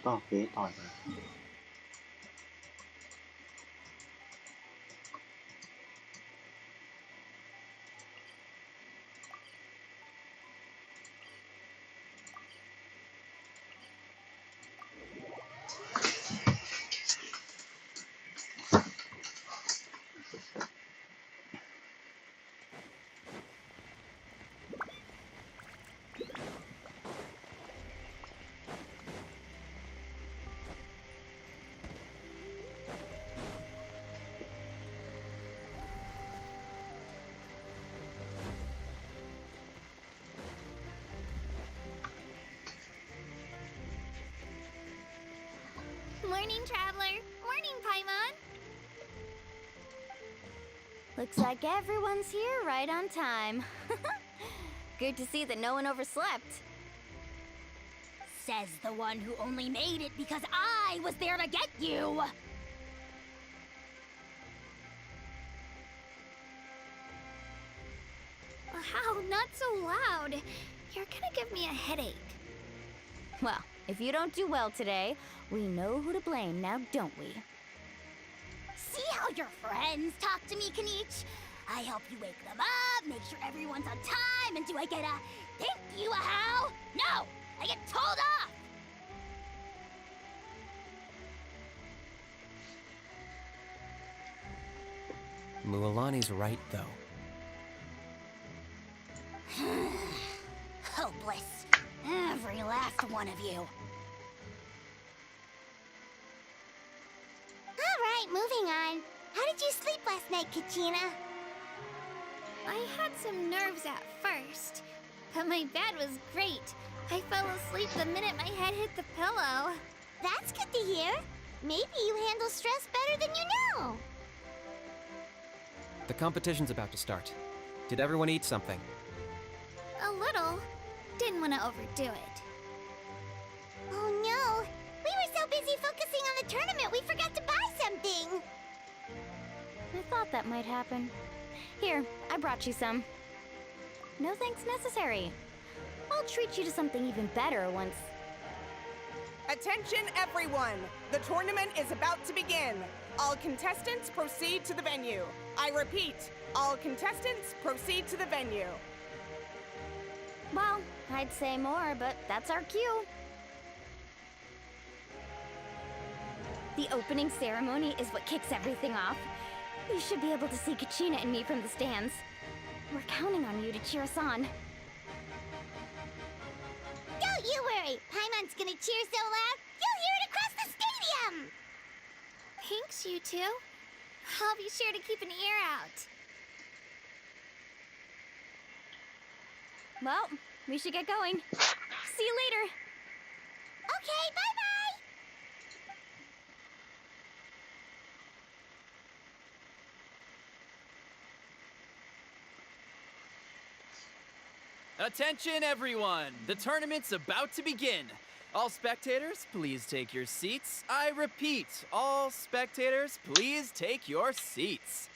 ต่อเก๊ต่อยไป Morning, Traveler. Morning, Paimon. Looks like everyone's here right on time. Good to see that no one overslept. Says the one who only made it because I was there to get you! Wow, not so loud. You're gonna give me a headache. Well, if you don't do well today, we know who to blame now, don't we? See how your friends talk to me, Kanich? I help you wake them up, make sure everyone's on time, and do I get a thank you, a how? No! I get told off! Mualani's right, though. Hopeless. Every last one of you. Alright, moving on. How did you sleep last night, Kachina? I had some nerves at first, but my bed was great. I fell asleep the minute my head hit the pillow. That's good to hear. Maybe you handle stress better than you know. The competition's about to start. Did everyone eat something? A little. Didn't want to overdo it. Oh no! We were so busy focusing on the tournament we forgot to buy something! I thought that might happen. Here, I brought you some. No thanks necessary. I'll treat you to something even better once... Attention everyone! The tournament is about to begin. All contestants proceed to the venue. I repeat, all contestants proceed to the venue. Well, I'd say more, but that's our cue. The opening ceremony is what kicks everything off. You should be able to see Kachina and me from the stands. We're counting on you to cheer us on. Don't you worry! Paimon's gonna cheer so loud, you'll hear it across the stadium! Thanks, you two. I'll be sure to keep an ear out. Well, we should get going. See you later. Okay, bye-bye! Attention everyone! The tournament's about to begin. All spectators, please take your seats. I repeat, all spectators, please take your seats.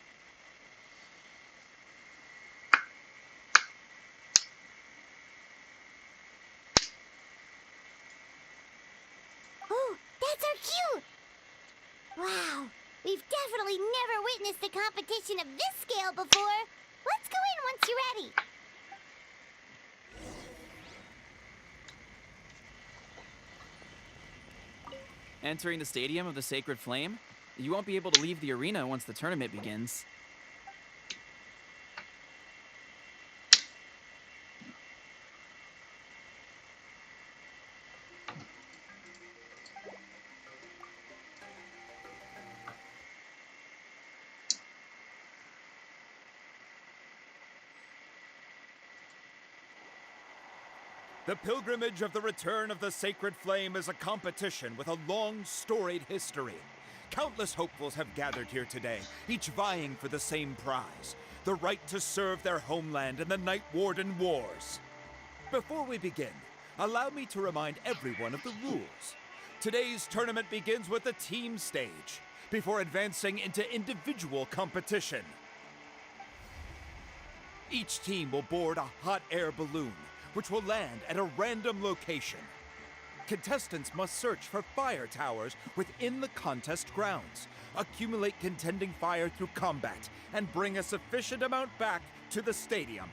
Oh, that's our cue! Wow, we've definitely never witnessed a competition of this scale before. Let's go in once you're ready. Entering the Stadium of the Sacred Flame, you won't be able to leave the arena once the tournament begins. The pilgrimage of the return of the Sacred Flame is a competition with a long, storied history. Countless hopefuls have gathered here today, each vying for the same prize, the right to serve their homeland in the Night Warden Wars. Before we begin, allow me to remind everyone of the rules. Today's tournament begins with the team stage, before advancing into individual competition. Each team will board a hot air balloon, which will land at a random location. Contestants must search for fire towers within the contest grounds, accumulate contending fire through combat, and bring a sufficient amount back to the stadium.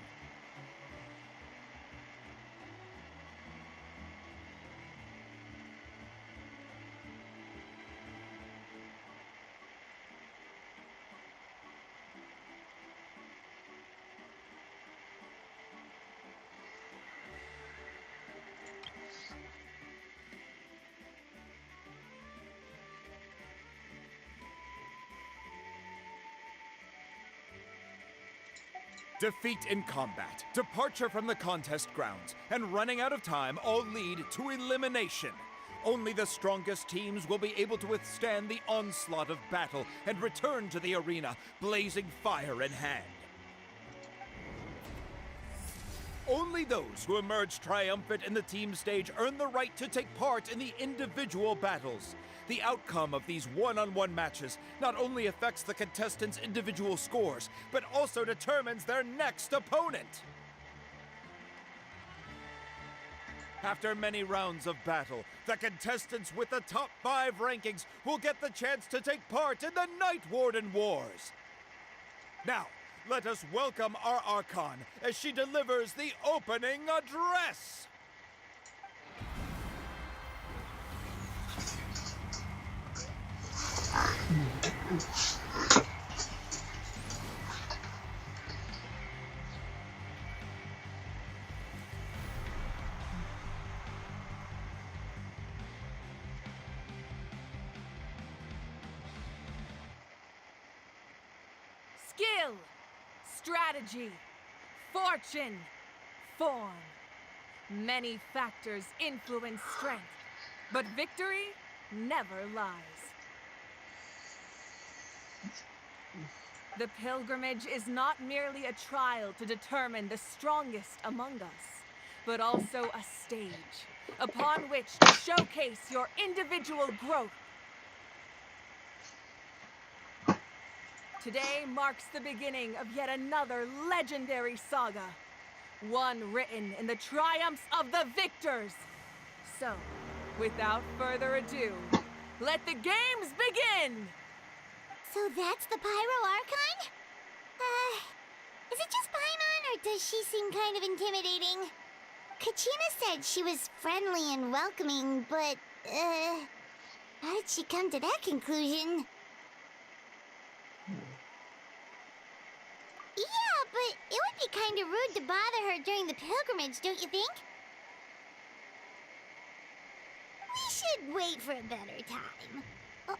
Defeat in combat, departure from the contest grounds, and running out of time all lead to elimination. Only the strongest teams will be able to withstand the onslaught of battle and return to the arena, blazing fire in hand. Only those who emerge triumphant in the team stage earn the right to take part in the individual battles. The outcome of these one-on-one matches not only affects the contestants' individual scores, but also determines their next opponent. After many rounds of battle, the contestants with the top 5 rankings will get the chance to take part in the Night Warden Wars. Now, let us welcome our Archon as she delivers the opening address. Skill, strategy, fortune, form. Many factors influence strength, but victory never lies. The pilgrimage is not merely a trial to determine the strongest among us, but also a stage upon which to showcase your individual growth. Today marks the beginning of yet another legendary saga, one written in the triumphs of the victors. So, without further ado, let the games begin! So that's the Pyro Archon? Is it just Paimon, or does she seem kind of intimidating? Kachina said she was friendly and welcoming, but, how did she come to that conclusion? Yeah, but it would be kind of rude to bother her during the pilgrimage, don't you think? We should wait for a better time. Oh,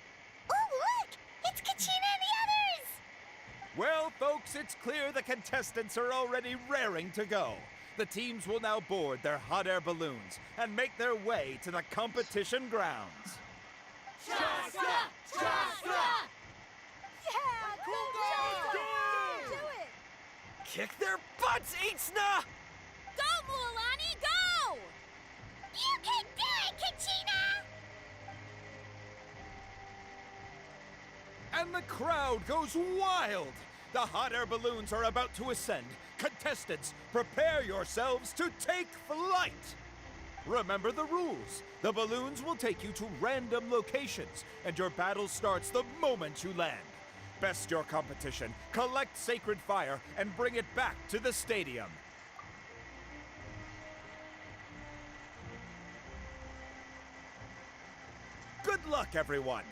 look! It's Kachina and the others! Well, folks, it's clear the contestants are already raring to go. The teams will now board their hot air balloons and make their way to the competition grounds. Shasta! Shasta! Yeah, cool girl! Do it! Kick their butts, Itzna! Go, Mualani, go! You can do it, Kachina! And the crowd goes wild! The hot air balloons are about to ascend. Contestants, prepare yourselves to take flight! Remember the rules. The balloons will take you to random locations, and your battle starts the moment you land. Best your competition, collect sacred fire, and bring it back to the stadium. Good luck, everyone!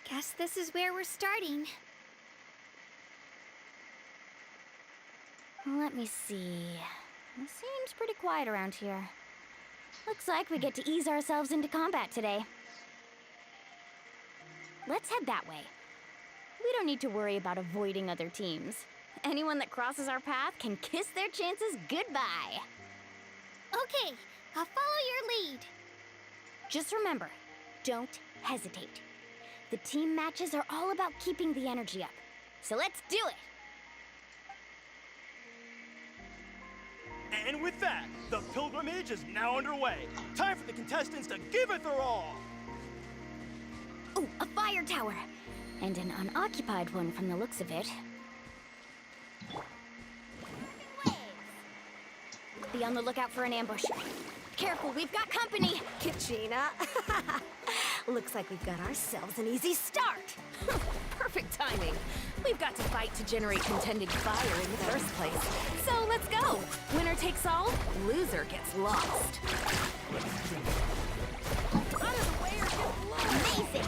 Guess this is where we're starting. Let me see. It seems pretty quiet around here. Looks like we get to ease ourselves into combat today. Let's head that way. We don't need to worry about avoiding other teams. Anyone that crosses our path can kiss their chances goodbye. Okay, I'll follow your lead. Just remember, don't hesitate. The team matches are all about keeping the energy up. So let's do it! And with that, the pilgrimage is now underway. Time for the contestants to give it their all. Oh, a fire tower! And an unoccupied one from the looks of it. Be on the lookout for an ambush. Careful, we've got company! Kachina. Looks like we've got ourselves an easy start. Perfect timing. We've got to fight to generate contending fire in the first place. So let's go. Winner takes all, loser gets lost. Out of the way or get lost. Amazing!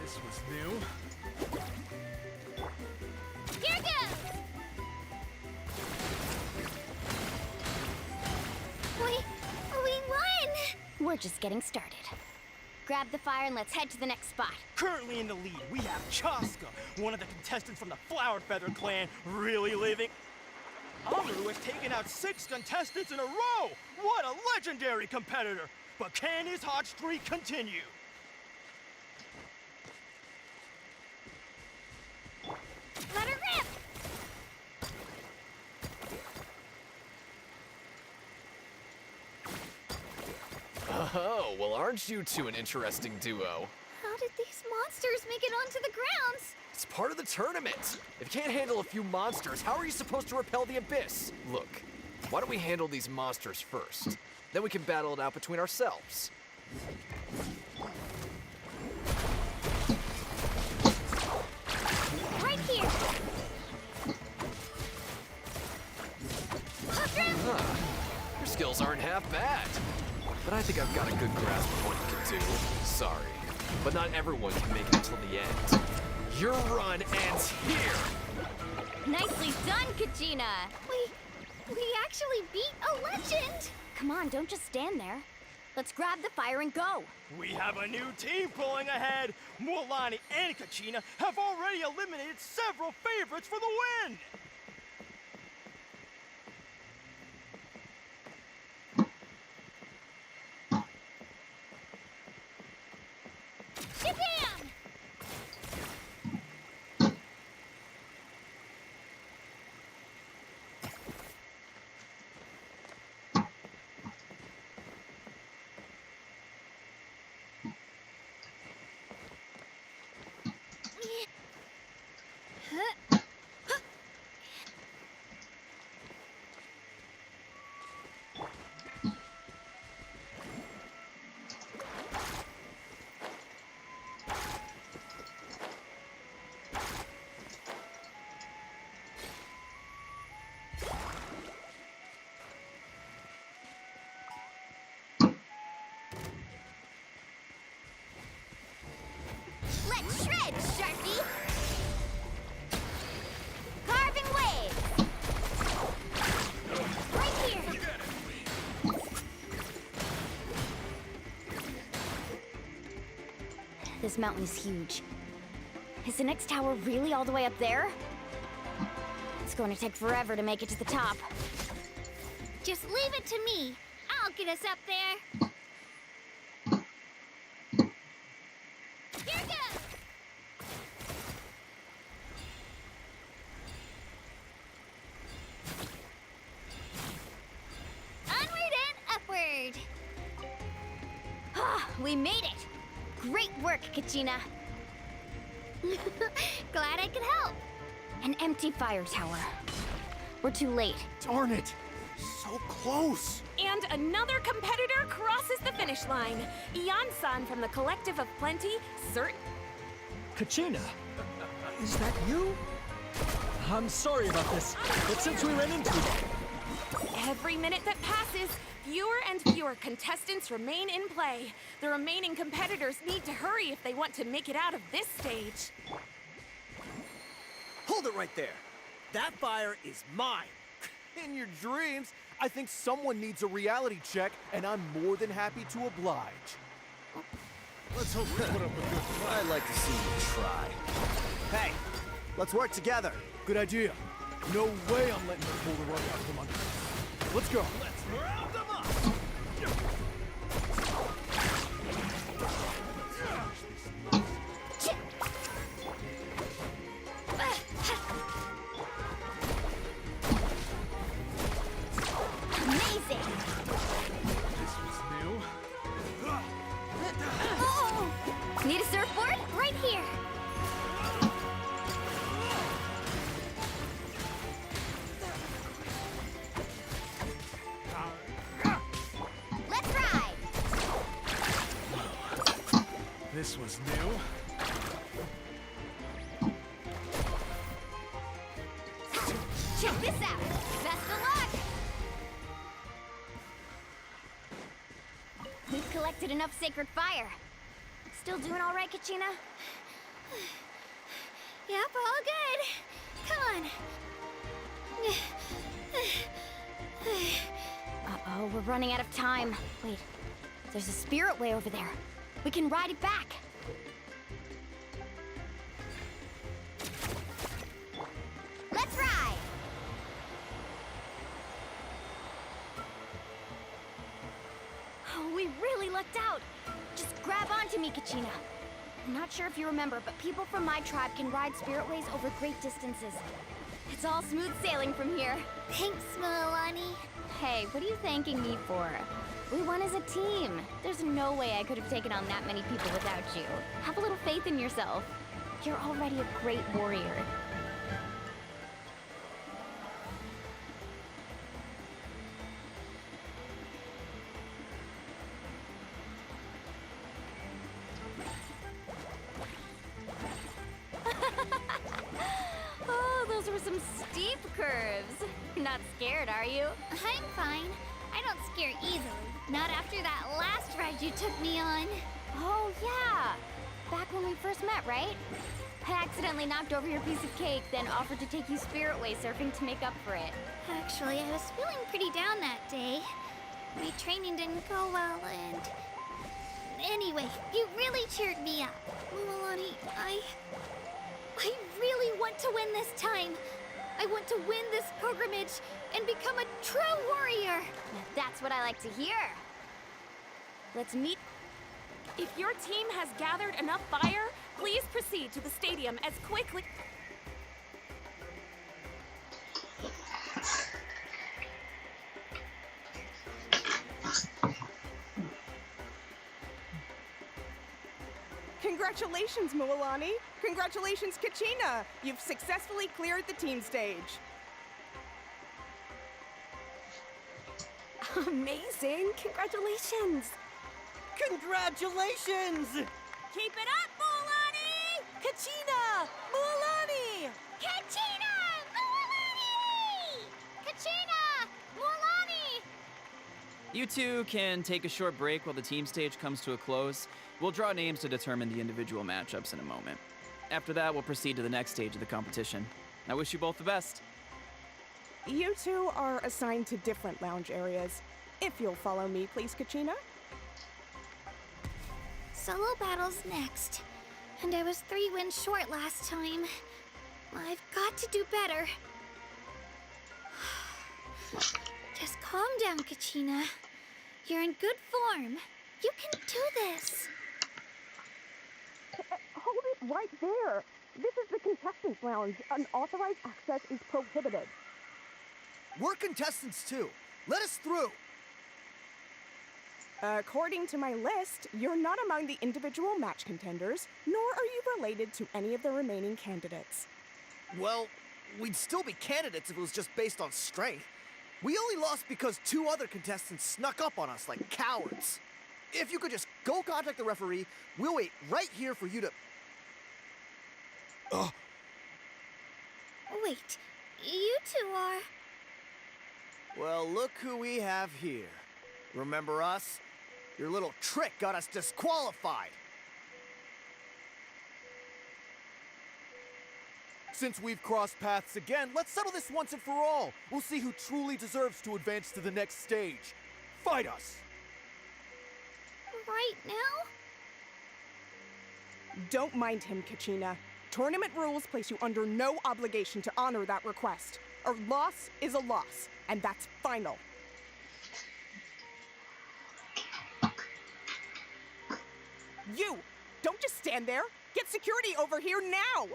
This was new. Here goes! We won! We're just getting started. Grab the fire and let's head to the next spot. Currently in the lead, we have Chaska, one of the contestants from the Flower Feather clan, really living. Amaru has taken out 6 contestants in a row! What a legendary competitor! But can his hot streak continue? Let her rip! Oh, well, aren't you two an interesting duo? How did these monsters make it onto the grounds? It's part of the tournament. If you can't handle a few monsters, how are you supposed to repel the abyss? Look, why don't we handle these monsters first? Then we can battle it out between ourselves. Right here! Huh. Your skills aren't half bad. But I think I've got a good grasp of what you can do. Sorry, but not everyone can make it until the end. Your run ends here! Nicely done, Kachina! We actually beat a legend! Come on, don't just stand there. Let's grab the fire and go. We have a new team pulling ahead. Mualani and Kachina have already eliminated several favorites for the win. Shabam! Let's shred, Sharky! Carving waves! Right here! This mountain is huge. Is the next tower really all the way up there? It's going to take forever to make it to the top. Just leave it to me. I'll get us up there. Here goes! Onward and upward! Ah, we made it! Great work, Kachina. Glad I could help. An empty fire tower. We're too late. Darn it! So close! And another competitor crosses the finish line. Ian-san from the Collective of Plenty, Kachina, is that you? I'm sorry about this, but since we ran into it, Every minute that passes, fewer and fewer contestants remain in play. The remaining competitors need to hurry if they want to make it out of this stage. Hold it right there. That fire is mine. In your dreams, I think someone needs a reality check, and I'm more than happy to oblige. Let's hope we put up a good fight. I'd like to see you try. Hey, let's work together. good idea. No way I'm letting her pull the rug out from under me. Let's go. Let's round them up! Amazing! This was new. Oh! Need a surfboard? Right here! This was new. Check this out! Best of luck! We've collected enough sacred fire. Still doing all right, Kachina? Yep, all good. Come on. Uh-oh, we're running out of time. Wait, there's a spirit way over there. We can ride it back. Let's ride. Oh, we really lucked out. Just grab onto me, Kachina. I'm not sure if you remember, but people from my tribe can ride spiritways over great distances. It's all smooth sailing from here. Thanks, Milani. Hey, what are you thanking me for? We won as a team. There's no way I could have taken on that many people without you. Have a little faith in yourself. You're already a great warrior. Oh, those were some steep curves. You're not scared, are you? I'm fine. I don't scare easily. Not after that last ride you took me on. Oh, yeah. Back when we first met, right? I accidentally knocked over your piece of cake, then offered to take you spiritway surfing to make up for it. Actually, I was feeling pretty down that day. My training didn't go well, and... Anyway, you really cheered me up. Milani, I really want to win this time. I want to win this pilgrimage and become a true warrior. Now that's what I like to hear. Let's meet. If your team has gathered enough fire, please proceed to the stadium as quickly. Congratulations, Mualani! Congratulations, Kachina! You've successfully cleared the team stage. Amazing! Congratulations! Congratulations! Keep it up, Mualani! Kachina! Mualani! Kachina! Milani! Kachina! Milani! You two can take a short break while the team stage comes to a close. We'll draw names to determine the individual matchups in a moment. After that, we'll proceed to the next stage of the competition. I wish you both the best. You two are assigned to different lounge areas. If you'll follow me, please, Kachina. Solo battle's next. And I was 3 wins short last time. I've got to do better. Just calm down, Kachina. You're in good form. You can do this. Hold it right there. This is the contestants' lounge. Unauthorized access is prohibited. We're contestants too. Let us through. According to my list, you're not among the individual match contenders, nor are you related to any of the remaining candidates. Well, we'd still be candidates if it was just based on strength. We only lost because 2 other contestants snuck up on us like cowards. If you could just go contact the referee, we'll wait right here for you to... Ugh. Wait, you two are... Well, look who we have here. Remember us? Your little trick got us disqualified. Since we've crossed paths again, let's settle this once and for all. We'll see who truly deserves to advance to the next stage. Fight us! Right now? Don't mind him, Kachina. Tournament rules place you under no obligation to honor that request. A loss is a loss, and that's final. You! Don't just stand there! Get security over here now!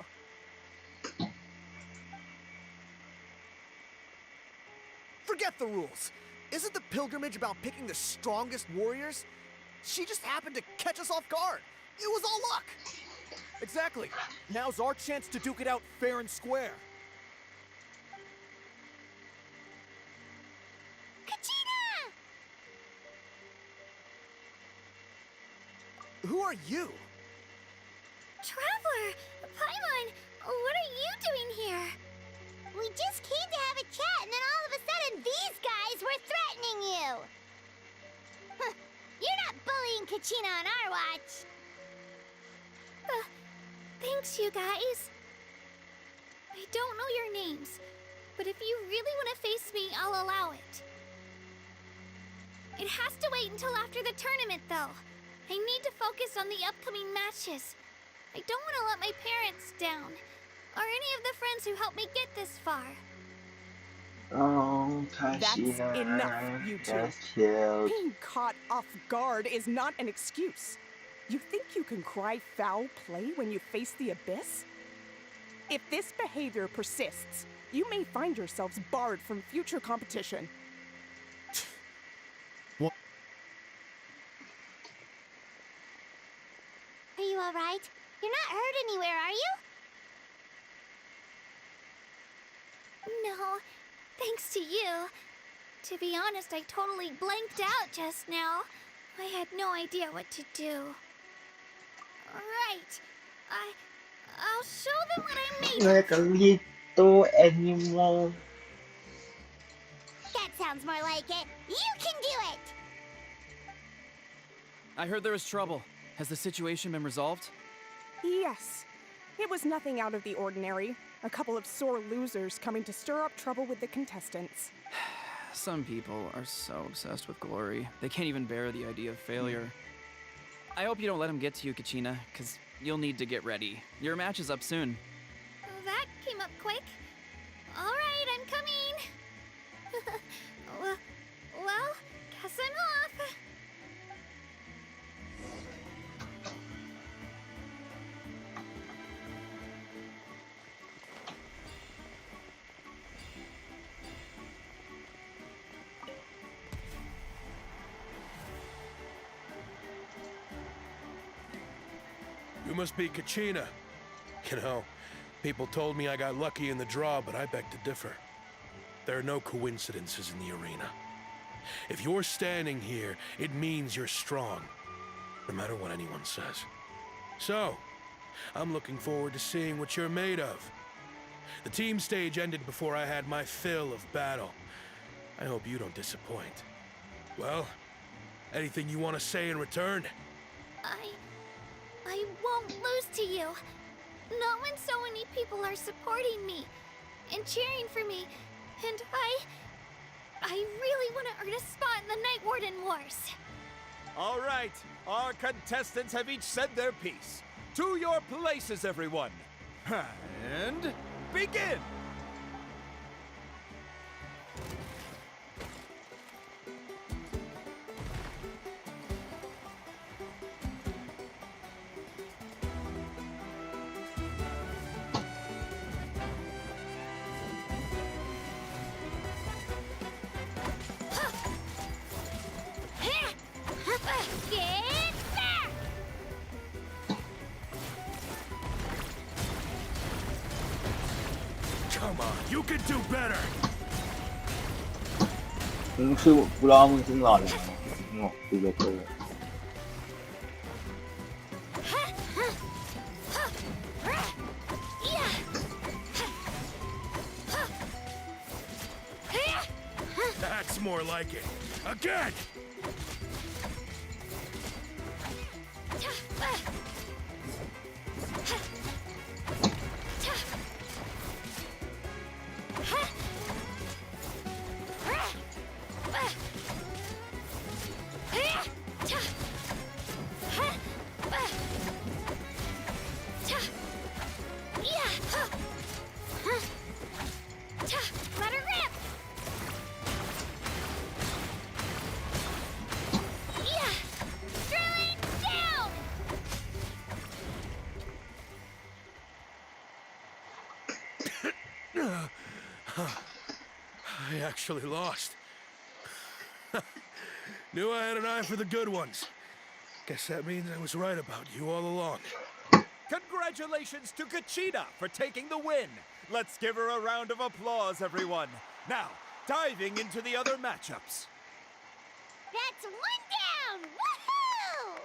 Forget the rules. Isn't the pilgrimage about picking the strongest warriors? She just happened to catch us off guard. It was all luck. Exactly. Now's our chance to duke it out fair and square. Kachina! Who are you? Traveler! Paimon! What are you doing here? We just came to have a chat, and then all of a sudden these guys were threatening you! Huh, you're not bullying Kachina on our watch! Thanks, you guys. I don't know your names, but if you really want to face me, I'll allow it. It has to wait until after the tournament, though. I need to focus on the upcoming matches. I don't want to let my parents down, or any of the friends who helped me get this far. Oh, That's Kashina, enough, you two. that's cute. Being caught off guard is not an excuse. You think you can cry foul play when you face the abyss? If this behavior persists, you may find yourselves barred from future competition. What? Are you alright? You're not hurt anywhere, are you? No, thanks to you. To be honest, I totally blanked out just now. I had no idea what to do. Right. I'll show them what I made. Like a little animal. That sounds more like it. You can do it! I heard there was trouble. Has the situation been resolved? Yes. It was nothing out of the ordinary. A couple of sore losers coming to stir up trouble with the contestants. Some people are so obsessed with glory, they can't even bear the idea of failure. I hope you don't let them get to you, Kachina, because you'll need to get ready. Your match is up soon. That came up quick. All right, I'm coming. well, guess I'm off. You must be Kachina. You know, people told me I got lucky in the draw, but I beg to differ. There are no coincidences in the arena. If you're standing here, it means you're strong, no matter what anyone says. So, I'm looking forward to seeing what you're made of. The team stage ended before I had my fill of battle. I hope you don't disappoint. Well, anything you want to say in return? I won't lose to you. Not when so many people are supporting me and cheering for me. And I really want to earn a spot in the Night Warden Wars. All right, our contestants have each said their piece. To your places, everyone. And begin! Get back! Come on, you can do better! 不知道梦真老人了，这个歌。That's more like it. Again! Let her rip! Drilling down! I actually lost. Knew I had an eye for the good ones. Guess that means I was right about you all along. Congratulations to Kachina for taking the win. Let's give her a round of applause, everyone. Now, diving into the other matchups. That's one down! Woohoo!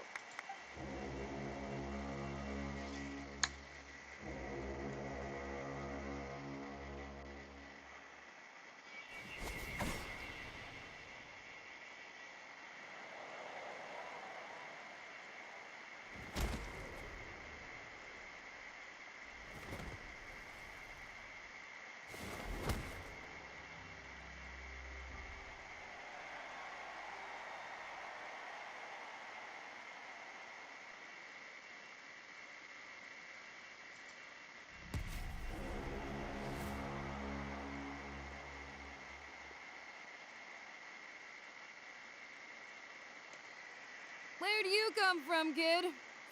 Where do you come from, kid?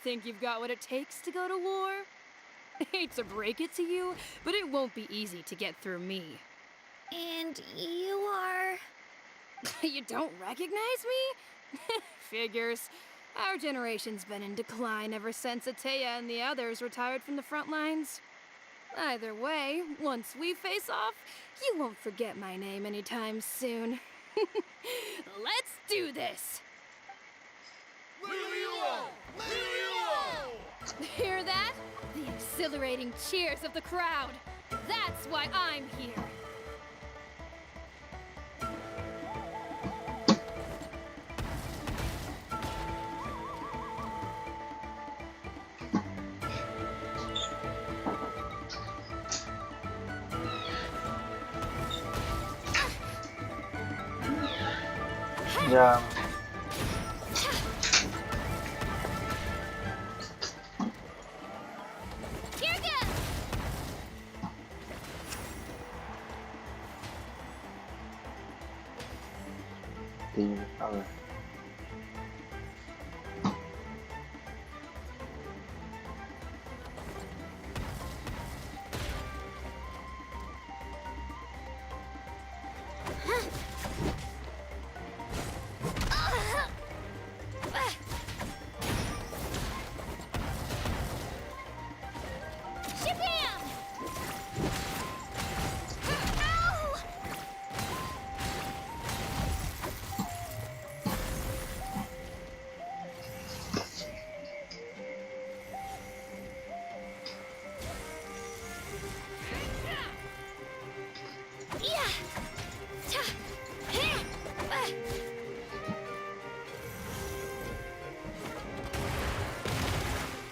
Think you've got what it takes to go to war? Hate to break it to you, but it won't be easy to get through me. And you are... You don't recognize me? Figures. Our generation's been in decline ever since Atea and the others retired from the front lines. Either way, once we face off, you won't forget my name anytime soon. Let's do this! Hear that? The exhilarating cheers of the crowd. That's why I'm here. Yeah. Here goes!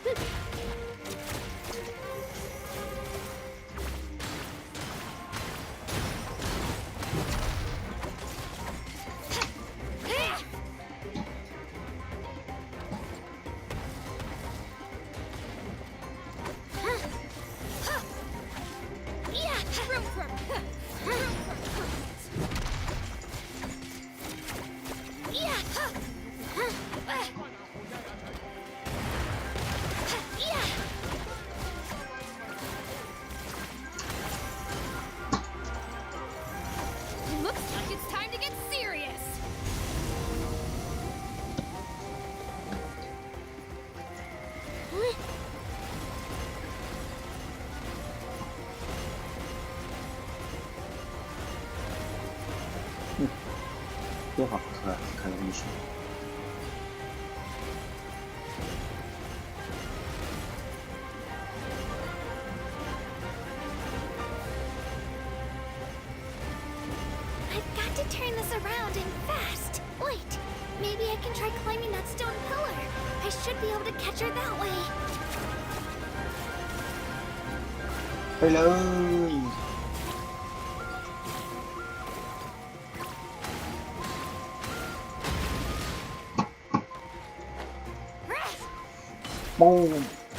Okay. Looks like it's time to get serious. Tiếp học là khá là mission. I've got to turn this around and fast. Wait, maybe I can try climbing that stone pillar. I should be able to catch her that way. Hello. Boom,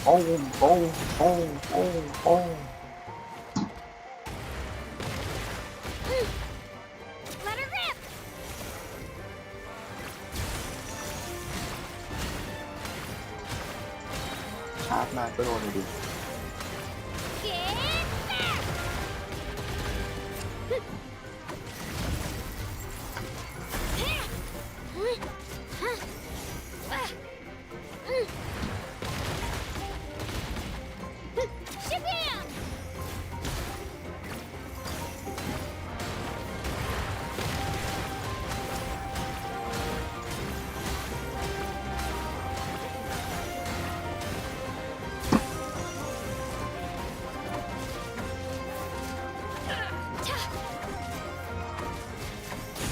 boom, boom, boom, boom, boom. Let her rip! Áp lại cái đồ này đi. Get back! Shabam!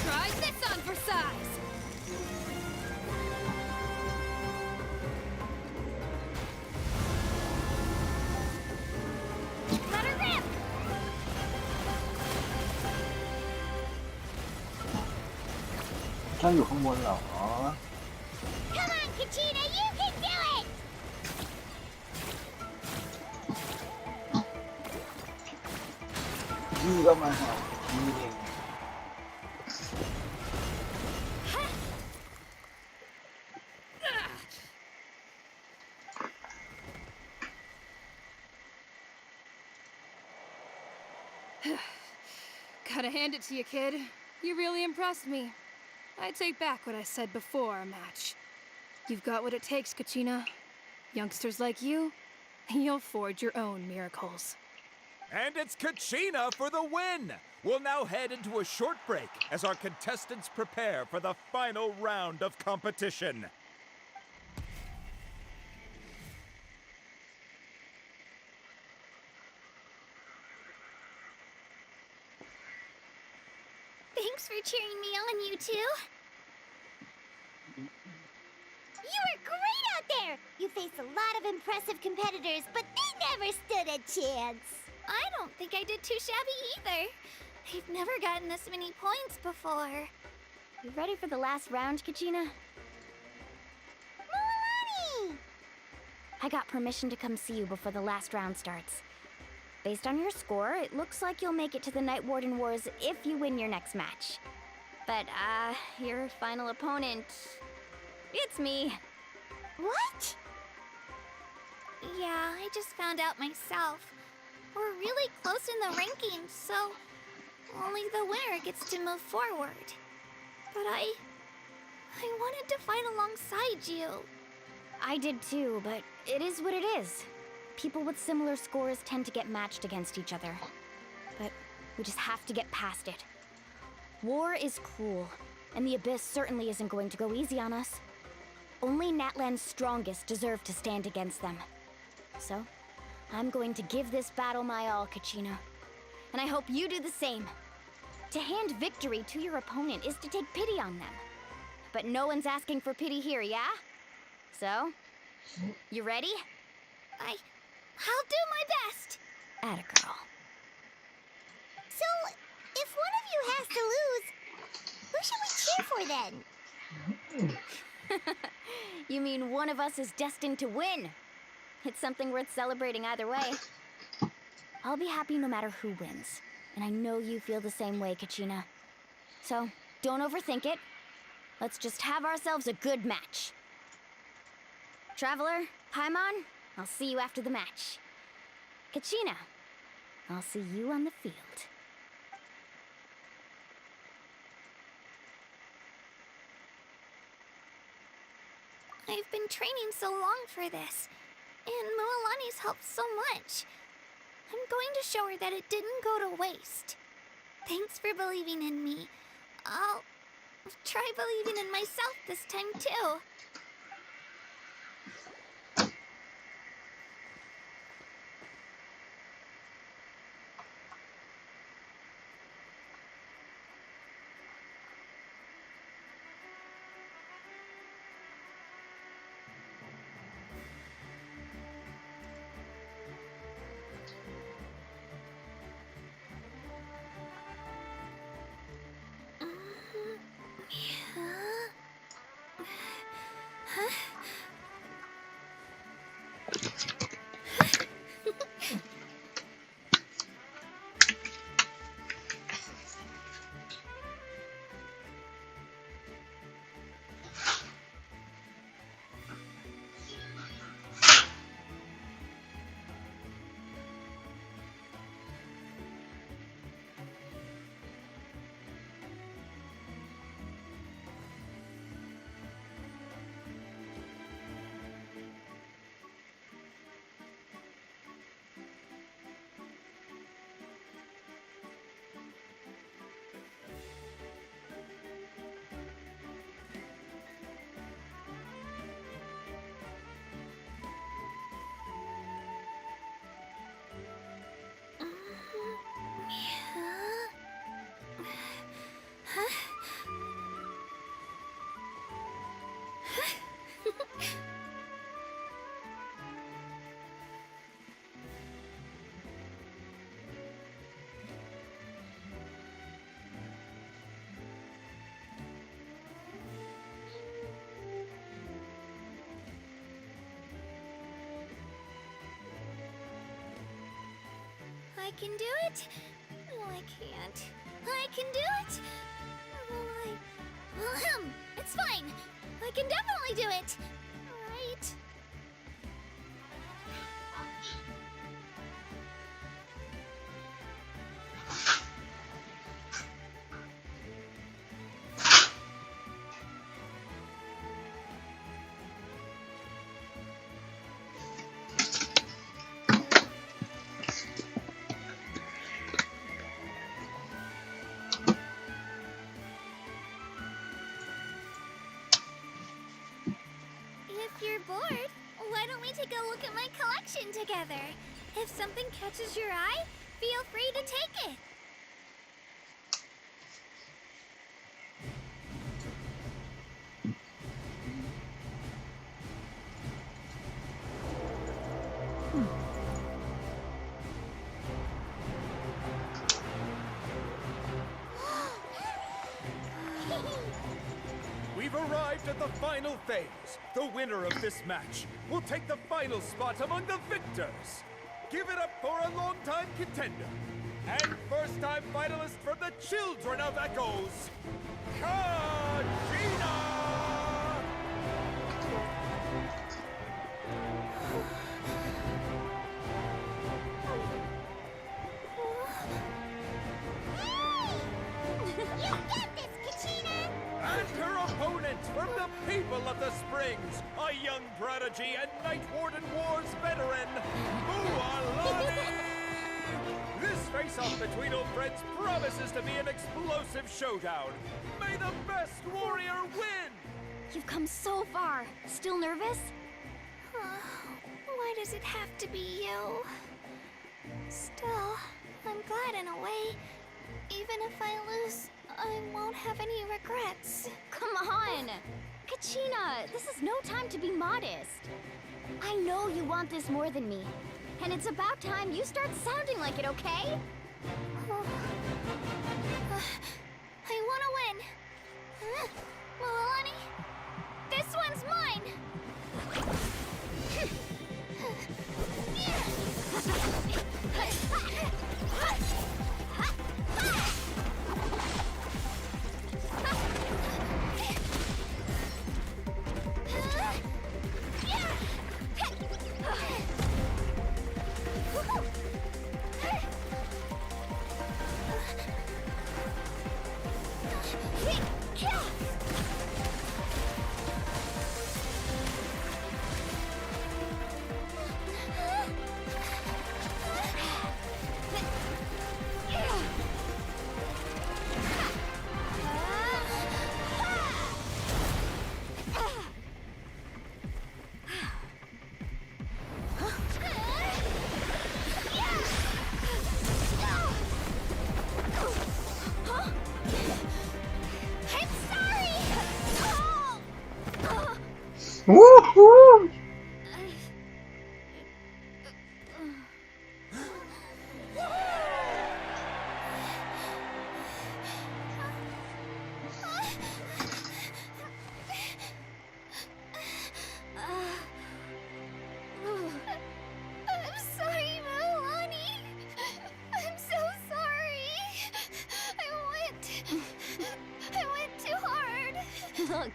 Try this on for size. Let her rip! ถ้าอยู่ข้างบนเหรอ Come on, Kachina, you can do it! พี่ก็มาหาพี่เอง Ah! Gotta hand it to you, kid. You really impressed me. I take back what I said before our match. You've got what it takes, Kachina. Youngsters like you, you'll forge your own miracles. And it's Kachina for the win! We'll now head into a short break as our contestants prepare for the final round of competition. Thanks for cheering me on, you two. You were great out there! You faced a lot of impressive competitors, but they never stood a chance. I don't think I did too shabby either. I've never gotten this many points before. You ready for the last round, Kachina? Mualani! I got permission to come see you before the last round starts. Based on your score, it looks like you'll make it to the Night Warden Wars if you win your next match. But, your final opponent... it's me. What? Yeah, I just found out myself. We're really close in the rankings, so only the winner gets to move forward. But I wanted to fight alongside you. I did too, but it is what it is. People with similar scores tend to get matched against each other. But we just have to get past it. War is cruel, and the Abyss certainly isn't going to go easy on us. Only Natlan's strongest deserve to stand against them. So, I'm going to give this battle my all, Kachina. And I hope you do the same. To hand victory to your opponent is to take pity on them. But no one's asking for pity here, yeah? So, you ready? I'll do my best. Atta girl. So, if one of you has to lose, who should we cheer for then? You mean one of us is destined to win? It's something worth celebrating either way. I'll be happy no matter who wins. And I know you feel the same way, Kachina. So, don't overthink it. Let's just have ourselves a good match. Traveler, Paimon, I'll see you after the match. Kachina, I'll see you on the field. I've been training so long for this, and Mualani's helped so much. I'm going to show her that it didn't go to waste. Thanks for believing in me. I'll try believing in myself this time too. I can do it. No, I can't. I can do it. It's fine. I can definitely do it. Right? bored, why don't we take a look at my collection together? If something catches your eye, feel free to take it. We've arrived at the final phase. The winner of this match will take the final spot among the victors. Give it up for a longtime contender and first-time finalist from the Children of Echoes, Kachina! You get this, Kachina! And her opponent from the people of the Springs, a young prodigy and Night Warden Wars veteran, Mualani! This face-off between old friends promises to be an explosive showdown. May the best warrior win! You've come so far. Still nervous? Why does it have to be you? Still, I'm glad in a way. Even if I lose, I won't have any regrets. Come on! Kachina, this is no time to be modest. I know you want this more than me. And it's about time you start sounding like it, okay? I want to win. Mualani, this one's mine! Woohoo! I'm sorry, Mualani. I'm so sorry. I went too hard. Look.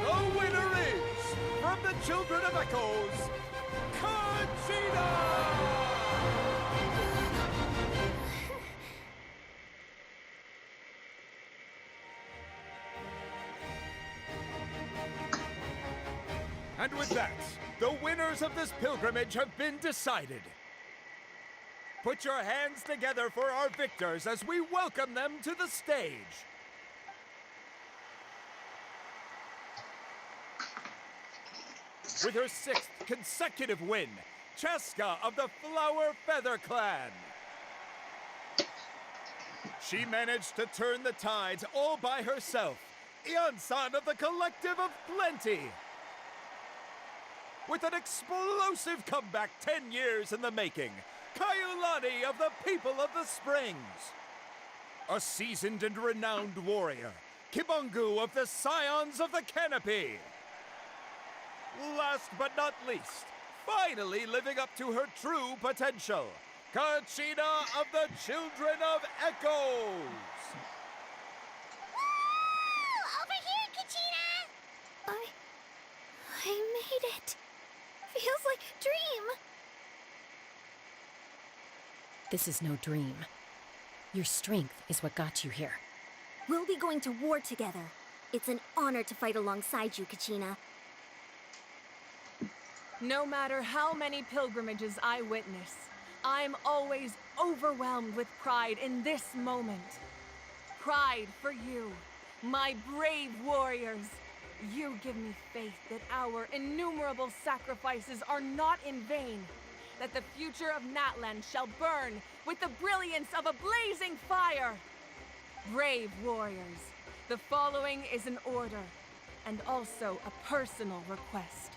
The winner is, from the Children of Echoes, Kachina! And with that, the winners of this pilgrimage have been decided. Put your hands together for our victors as we welcome them to the stage. With her 6th consecutive win, Cheska of the Flower Feather Clan. She managed to turn the tides all by herself. Ian-san of the Collective of Plenty. With an explosive comeback 10 years in the making, Kayulani of the People of the Springs. A seasoned and renowned warrior, Kibungu of the Scions of the Canopy. Last but not least, finally living up to her true potential, Kachina of the Children of Echoes. Woo! Over here, Kachina! I made it. Feels like a dream. This is no dream. Your strength is what got you here. We'll be going to war together. It's an honor to fight alongside you, Kachina. No matter how many pilgrimages I witness, I'm always overwhelmed with pride in this moment. Pride for you, my brave warriors. You give me faith that our innumerable sacrifices are not in vain, that the future of Natlan shall burn with the brilliance of a blazing fire. Brave warriors, the following is an order, and also a personal request.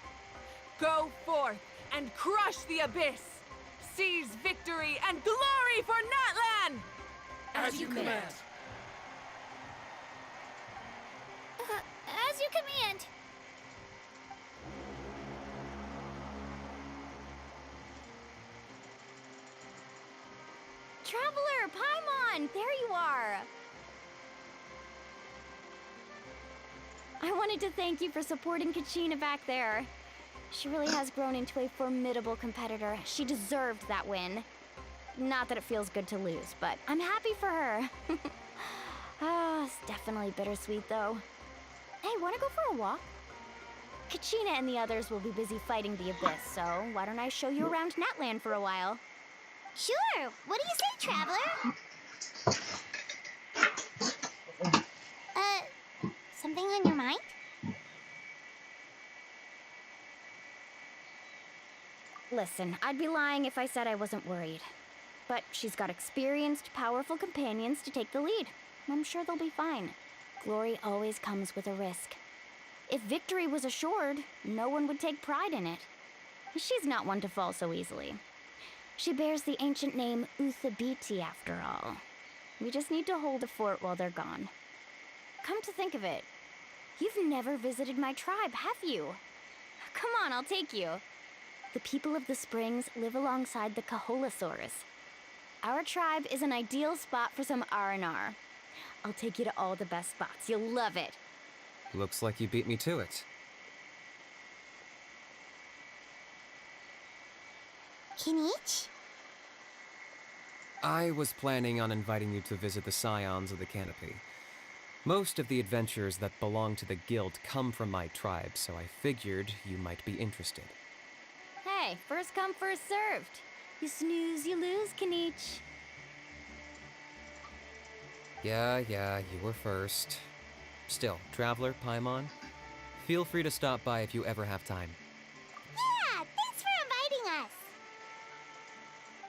Go forth and crush the abyss! Seize victory and glory for Natlan! As you command. As you command. Traveler, Paimon, there you are! I wanted to thank you for supporting Kachina back there. She really has grown into a formidable competitor. She deserved that win. Not that it feels good to lose, but I'm happy for her. It's definitely bittersweet, though. Hey, wanna go for a walk? Kachina and the others will be busy fighting the Abyss, so why don't I show you around Natlan for a while? Sure. What do you say, traveler? Something on your mind? Listen, I'd be lying if I said I wasn't worried. But she's got experienced, powerful companions to take the lead. I'm sure they'll be fine. Glory always comes with a risk. If victory was assured, no one would take pride in it. She's not one to fall so easily. She bears the ancient name Uthabiti, after all. We just need to hold the fort while they're gone. Come to think of it, you've never visited my tribe, have you? Come on, I'll take you. The people of the Springs live alongside the Kaholasaurus. Our tribe is an ideal spot for some R&R. I'll take you to all the best spots. You'll love it. Looks like you beat me to it. Kinich? I was planning on inviting you to visit the Scions of the Canopy. Most of the adventurers that belong to the guild come from my tribe, so I figured you might be interested. Hey, first come, first served. You snooze, you lose, Kinich. Yeah, you were first. Still, Traveler, Paimon, feel free to stop by if you ever have time. Yeah, thanks for inviting us.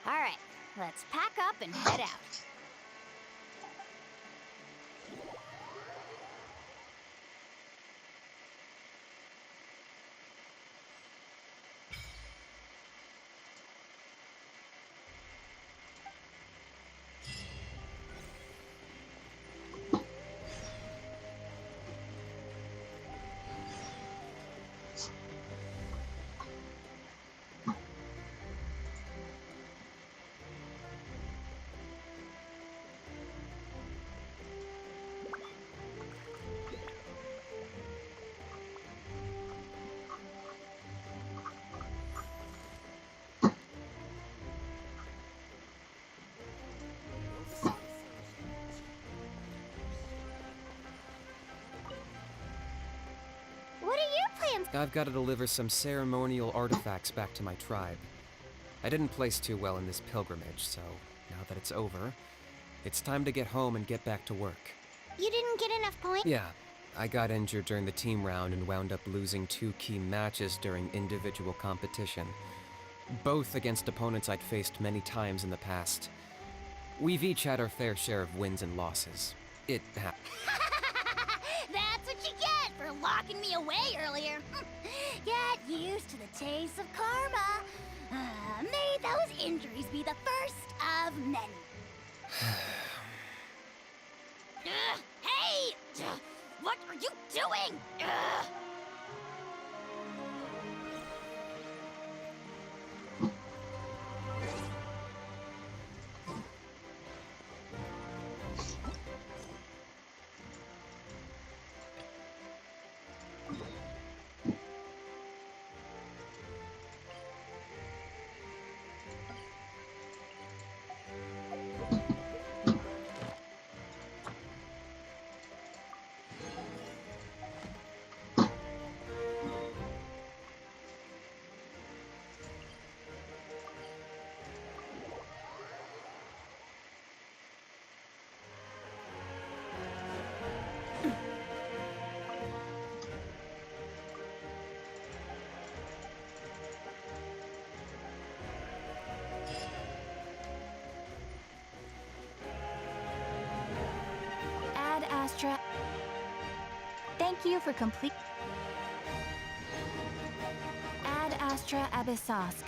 All right, let's pack up and head out. What are your plans? I've got to deliver some ceremonial artifacts back to my tribe. I didn't place too well in this pilgrimage, so now that it's over, it's time to get home and get back to work. You didn't get enough points? Yeah, I got injured during the team round and wound up losing 2 key matches during individual competition. Both against opponents I'd faced many times in the past. We've each had our fair share of wins and losses. It happened. That's what you get for locking me away earlier. Get used to the taste of karma. May those injuries be the first of many. Hey! What are you doing? Astra. Thank you for complete. Ad Astra Abyssosk.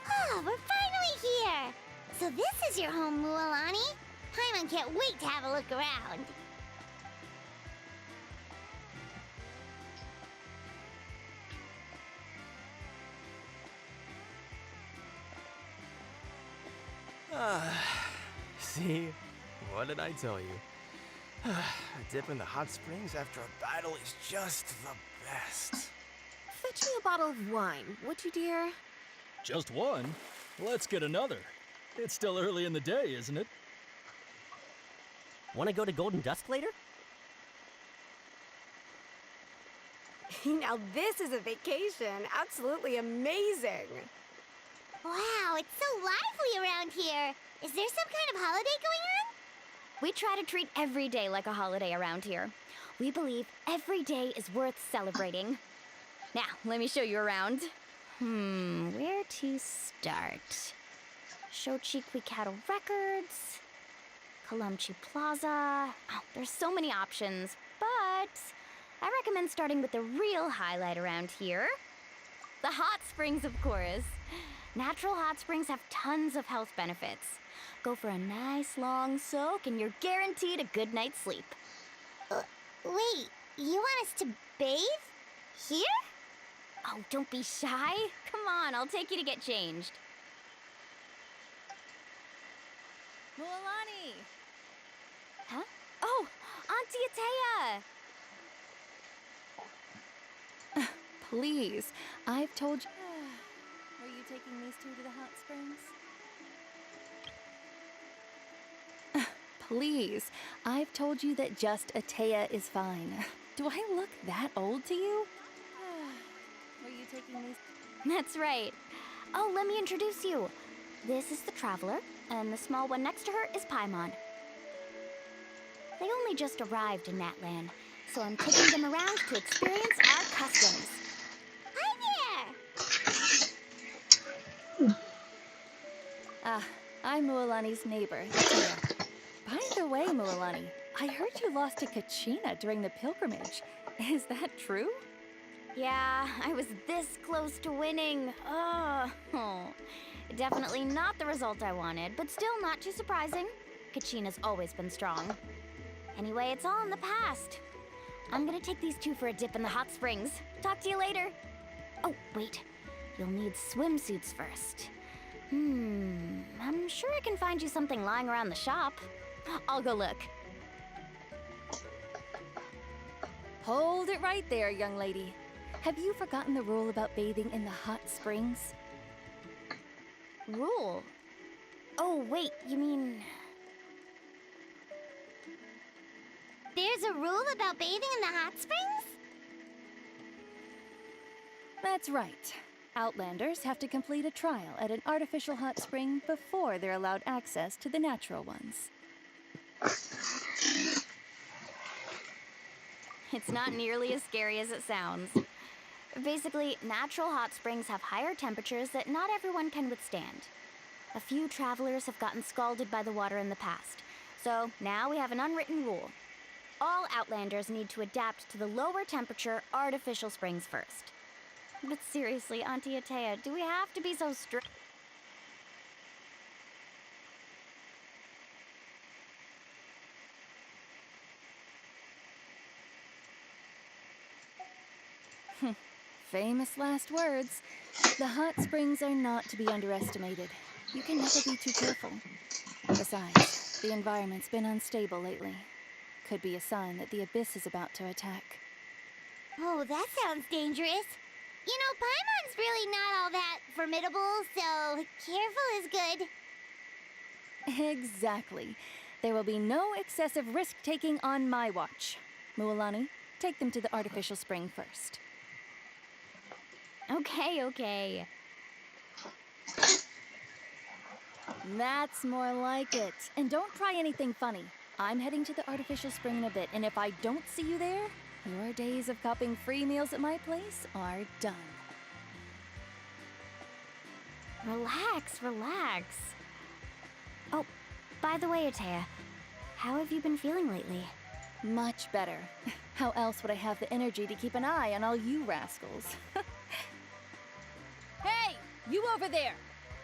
Oh, we're finally here! So this is your home, Mualani? Paimon can't wait to have a look around. See? What did I tell you? A dip in the hot springs after a battle is just the best. Fetch me a bottle of wine, would you, dear? Just one? Let's get another. It's still early in the day, isn't it? Want to go to Golden Dusk later? Now this is a vacation. Absolutely amazing. Wow, it's so lively around here. Is there some kind of holiday going on? We try to treat every day like a holiday around here. We believe every day is worth celebrating. Now, let me show you around. Where to start? Shochiqui Cattle Records, Kalumchi Plaza. Oh, there's so many options, but I recommend starting with the real highlight around here. The hot springs, of course. Natural hot springs have tons of health benefits. Go for a nice long soak and you're guaranteed a good night's sleep. Wait, you want us to bathe? Here? Oh, don't be shy. Come on, I'll take you to get changed. Mualani! Huh? Oh, Auntie Atea! Please, I've told you. Were you taking these two to the hot springs? Please, I've told you that just Atea is fine. Do I look that old to you? Were you taking these? That's right. Oh, let me introduce you. This is the Traveler, and the small one next to her is Paimon. They only just arrived in Natlan, so I'm taking them around to experience our customs. Hi there! I'm Mualani's neighbor, Atea. By the way, Mualani, I heard you lost to Kachina during the pilgrimage. Is that true? Yeah, I was this close to winning. Oh, definitely not the result I wanted, but still not too surprising. Kachina's always been strong. Anyway, it's all in the past. I'm gonna take these two for a dip in the hot springs. Talk to you later. Oh, wait. You'll need swimsuits first. I'm sure I can find you something lying around the shop. I'll go look. Hold it right there, young lady. Have you forgotten the rule about bathing in the hot springs? Rule? Oh, wait, you mean... There's a rule about bathing in the hot springs? That's right. Outlanders have to complete a trial at an artificial hot spring before they're allowed access to the natural ones. It's not nearly as scary as it sounds. Basically, natural hot springs have higher temperatures that not everyone can withstand. A few travelers have gotten scalded by the water in the past, so now we have an unwritten rule. All Outlanders need to adapt to the lower temperature artificial springs first. But seriously, Auntie Atea, do we have to be so strict? Famous last words. The hot springs are not to be underestimated. You can never be too careful. Besides, the environment's been unstable lately. Could be a sign that the abyss is about to attack. Oh, that sounds dangerous. You know, Paimon's really not all that formidable, so careful is good. Exactly. There will be no excessive risk-taking on my watch. Mualani, take them to the artificial spring first. Okay. That's more like it. And don't try anything funny. I'm heading to the artificial spring in a bit, and if I don't see you there, your days of copping free meals at my place are done. Relax. Oh, by the way, Atea, how have you been feeling lately? Much better. How else would I have the energy to keep an eye on all you rascals? Hey, you over there!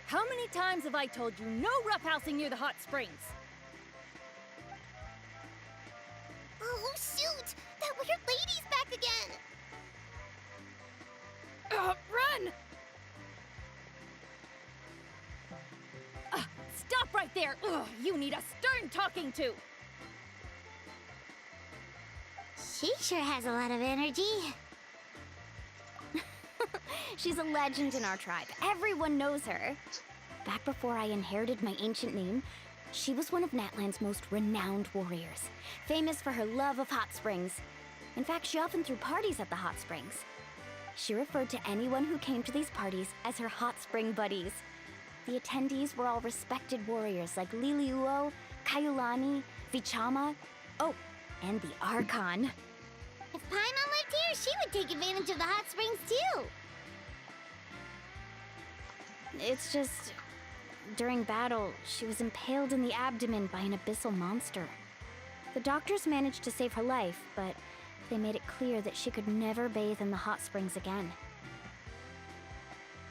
How many times have I told you no roughhousing near the hot springs? Oh, shoot! That weird lady's back again! Run! Stop right there! Ugh, you need a stern talking to! She sure has a lot of energy. She's a legend in our tribe. Everyone knows her. Back before I inherited my ancient name, she was one of Natland's most renowned warriors, famous for her love of hot springs. In fact, she often threw parties at the hot springs. She referred to anyone who came to these parties as her hot spring buddies. The attendees were all respected warriors like Liliuo, Kaiulani, Vichama, oh, and the Archon. If Paimon lived here, she would take advantage of the hot springs too. It's just... during battle, she was impaled in the abdomen by an abyssal monster. The doctors managed to save her life, but they made it clear that she could never bathe in the hot springs again.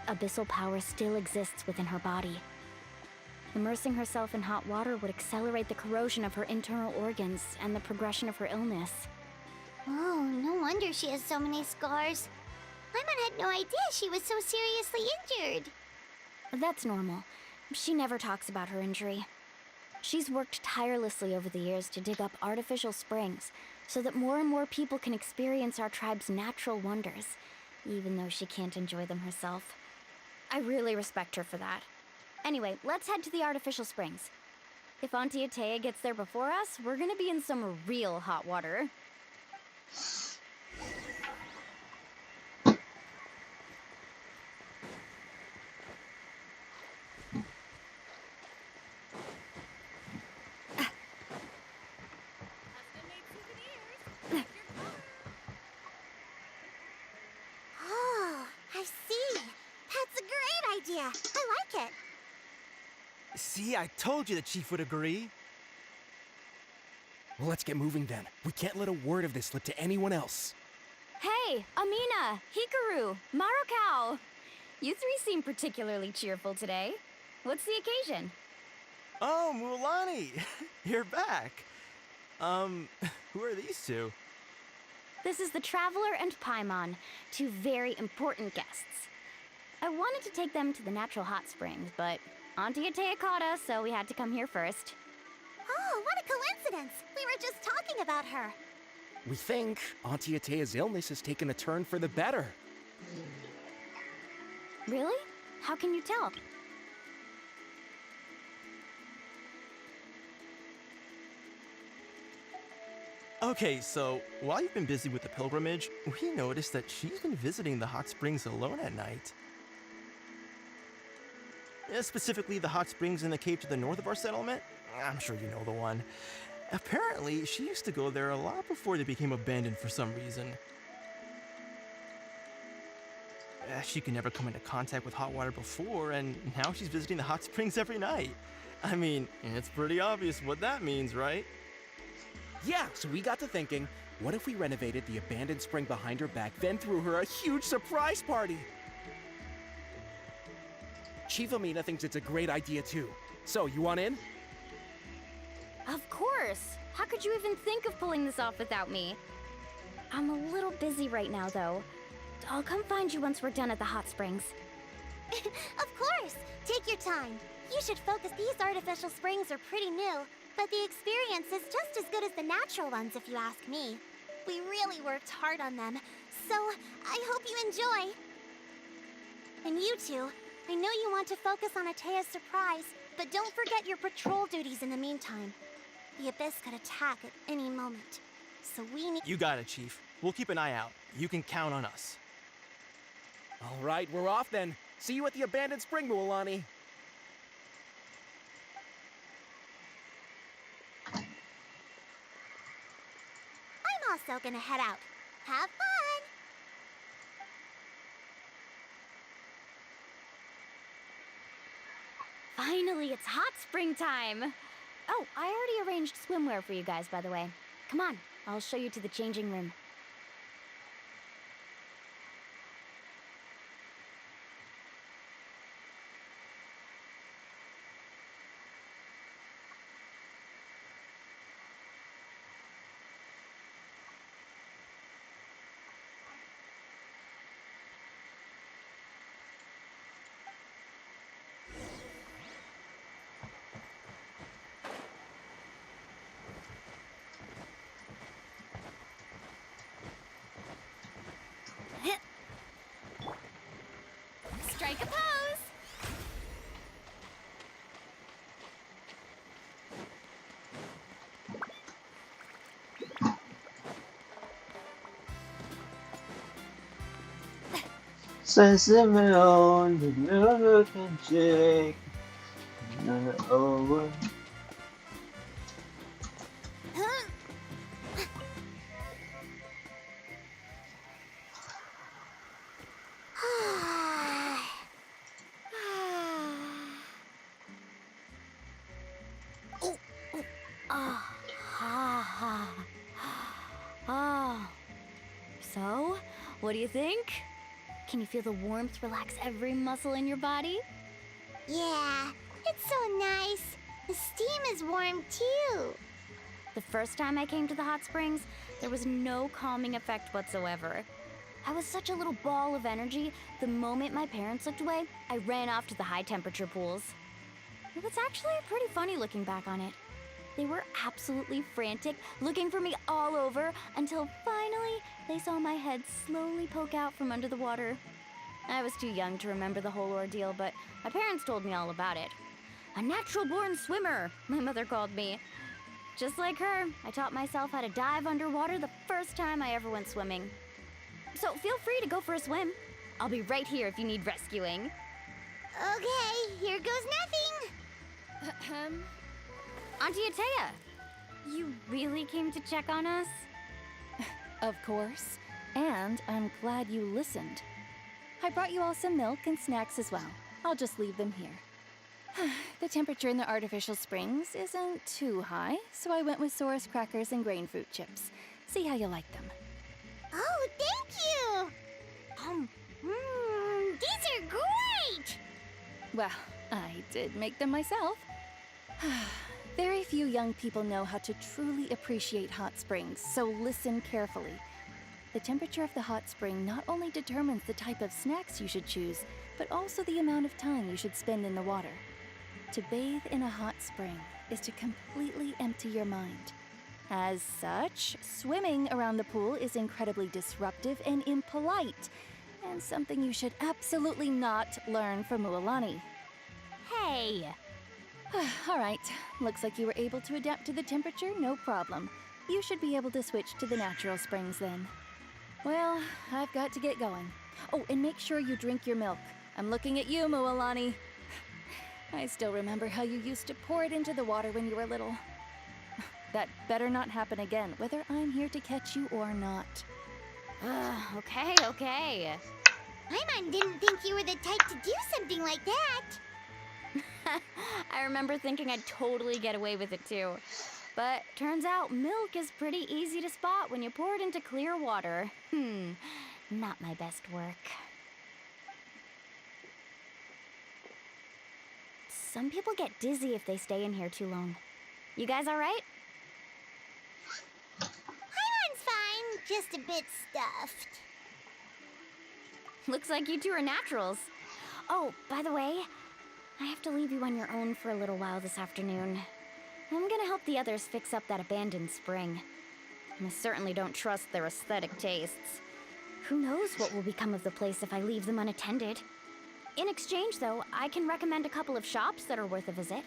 Abyssal power still exists within her body. Immersing herself in hot water would accelerate the corrosion of her internal organs and the progression of her illness. Oh, no wonder she has so many scars. Paimon had no idea she was so seriously injured. That's normal. She never talks about her injury. She's worked tirelessly over the years to dig up artificial springs so that more and more people can experience our tribe's natural wonders, even though she can't enjoy them herself. I really respect her for that. Anyway, let's head to the artificial springs. If Auntie Atea gets there before us, we're gonna be in some real hot water. Oh, I see. That's a great idea. I like it. See, I told you the chief would agree. Well, let's get moving then. We can't let a word of this slip to anyone else. Hey, Amina, Hikaru, Marukao. You three seem particularly cheerful today. What's the occasion? Oh, Mualani, you're back. Who are these two? This is the Traveler and Paimon, two very important guests. I wanted to take them to the natural hot springs, but Auntie Atea caught us, so we had to come here first. Oh, what a coincidence! We were just talking about her. We think Auntie Atea's illness has taken a turn for the better. Really? How can you tell? Okay, so while you've been busy with the pilgrimage, we noticed that she's been visiting the hot springs alone at night. Specifically, the hot springs in the cave to the north of our settlement. I'm sure you know the one. Apparently, she used to go there a lot before they became abandoned for some reason. She could never come into contact with hot water before, and now she's visiting the hot springs every night. I mean, it's pretty obvious what that means, right? Yeah, so we got to thinking, what if we renovated the abandoned spring behind her back, then threw her a huge surprise party? Chief Amina thinks it's a great idea too. So, you want in? Of course! How could you even think of pulling this off without me? I'm a little busy right now, though. I'll come find you once we're done at the hot springs. Of course! Take your time. You should focus. These artificial springs are pretty new, but the experience is just as good as the natural ones, if you ask me. We really worked hard on them, so I hope you enjoy. And you two, I know you want to focus on Atea's surprise, but don't forget your patrol duties in the meantime. The Abyss could attack at any moment, so we need— You got it, Chief. We'll keep an eye out. You can count on us. All right, we're off then. See you at the abandoned spring, Mualani. I'm also gonna head out. Have fun! Finally, it's hot spring time! Oh, I already arranged swimwear for you guys, by the way. Come on, I'll show you to the changing room. Strike a pose! Sesame on the milk and shake. Over. So, what do you think? Can you feel the warmth relax every muscle in your body? Yeah, it's so nice. The steam is warm too. The first time I came to the hot springs, there was no calming effect whatsoever. I was such a little ball of energy, the moment my parents looked away, I ran off to the high temperature pools. It was actually pretty funny looking back on it. They were absolutely frantic, looking for me all over, until finally they saw my head slowly poke out from under the water. I was too young to remember the whole ordeal, but my parents told me all about it. A natural-born swimmer, my mother called me. Just like her, I taught myself how to dive underwater the first time I ever went swimming. So feel free to go for a swim. I'll be right here if you need rescuing. Okay, here goes nothing. Auntie Atea, you really came to check on us? Of course. And I'm glad you listened. I brought you all some milk and snacks as well. I'll just leave them here. The temperature in the artificial springs isn't too high, so I went with Saurus crackers and grain fruit chips. See how you like them. Oh, thank you! These are great! Well, I did make them myself. Very few young people know how to truly appreciate hot springs, so listen carefully. The temperature of the hot spring not only determines the type of snacks you should choose, but also the amount of time you should spend in the water. To bathe in a hot spring is to completely empty your mind. As such, swimming around the pool is incredibly disruptive and impolite, and something you should absolutely not learn from Mualani. Hey! All right, looks like you were able to adapt to the temperature, no problem. You should be able to switch to the natural springs then. Well, I've got to get going. Oh, and make sure you drink your milk. I'm looking at you, Mualani. I still remember how you used to pour it into the water when you were little. That better not happen again, whether I'm here to catch you or not. Okay. Paimon didn't think you were the type to do something like that. I remember thinking I'd totally get away with it too. But turns out milk is pretty easy to spot when you pour it into clear water. Not my best work. Some people get dizzy if they stay in here too long. You guys all right? Paimon's fine, just a bit stuffed. Looks like you two are naturals. Oh, by the way, I have to leave you on your own for a little while this afternoon. I'm gonna help the others fix up that abandoned spring. I certainly don't trust their aesthetic tastes. Who knows what will become of the place if I leave them unattended. In exchange, though, I can recommend a couple of shops that are worth a visit.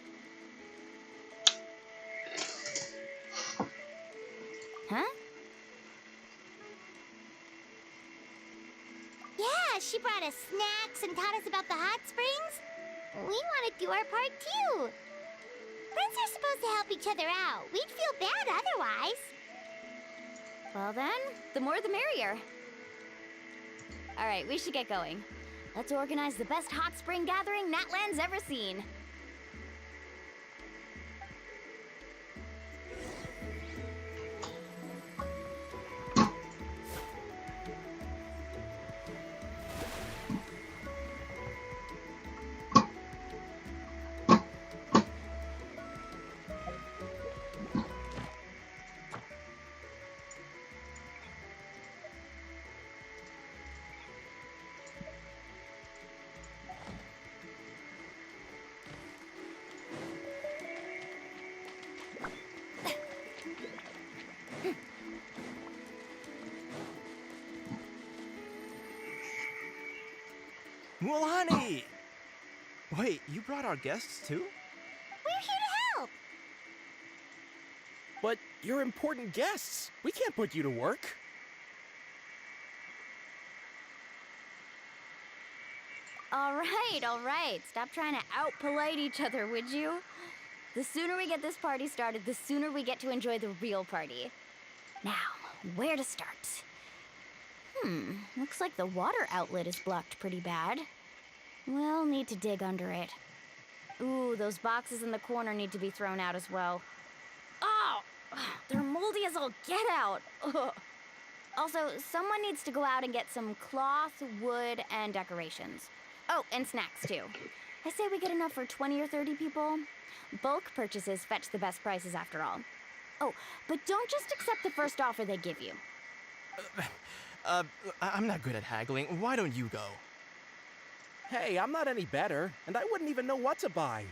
Huh? Yeah, she brought us snacks and taught us about the hot springs. We want to do our part too. Friends are supposed to help each other out. We'd feel bad otherwise. Well then, the more the merrier. All right, we should get going. Let's organize the best hot spring gathering Natland's ever seen. Mualani! Wait, you brought our guests too? We're here to help. But you're important guests. We can't put you to work. All right. Stop trying to out-polite each other, would you? The sooner we get this party started, the sooner we get to enjoy the real party. Now, where to start? Looks like the water outlet is blocked pretty bad. We'll need to dig under it. Ooh, those boxes in the corner need to be thrown out as well. Oh! They're moldy as all get out! Ugh. Also, someone needs to go out and get some cloth, wood, and decorations. Oh, and snacks too. I say we get enough for 20 or 30 people. Bulk purchases fetch the best prices after all. Oh, but don't just accept the first offer they give you. I'm not good at haggling. Why don't you go? Hey, I'm not any better, and I wouldn't even know what to buy.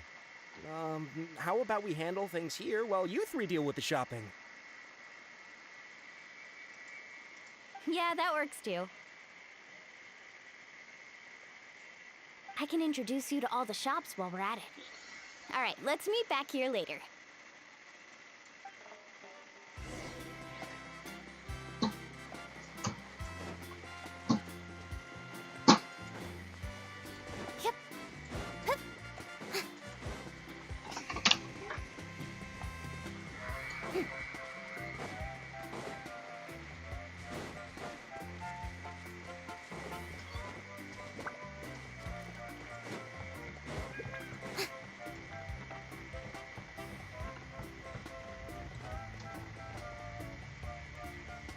How about we handle things here while you three deal with the shopping? Yeah, that works too. I can introduce you to all the shops while we're at it. All right, let's meet back here later.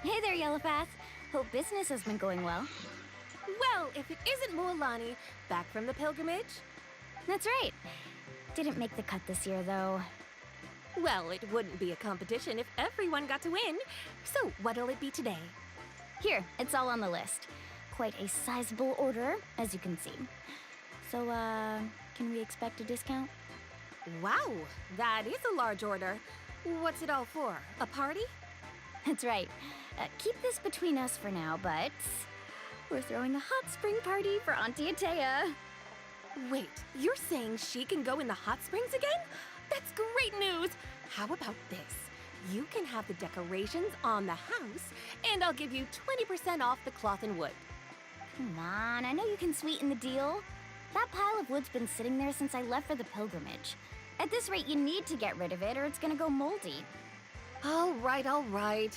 Hey there, Yellowpath. Hope business has been going well. Well, if it isn't Mualani, back from the pilgrimage? That's right. Didn't make the cut this year, though. Well, it wouldn't be a competition if everyone got to win. So what'll it be today? Here, it's all on the list. Quite a sizable order, as you can see. So, can we expect a discount? Wow, that is a large order. What's it all for? A party? That's right. Keep this between us for now, but we're throwing a hot spring party for Auntie Atea. Wait, you're saying she can go in the hot springs again? That's great news! How about this? You can have the decorations on the house, and I'll give you 20% off the cloth and wood. Come on, I know you can sweeten the deal. That pile of wood's been sitting there since I left for the pilgrimage. At this rate, you need to get rid of it or it's gonna go moldy. All right, all right.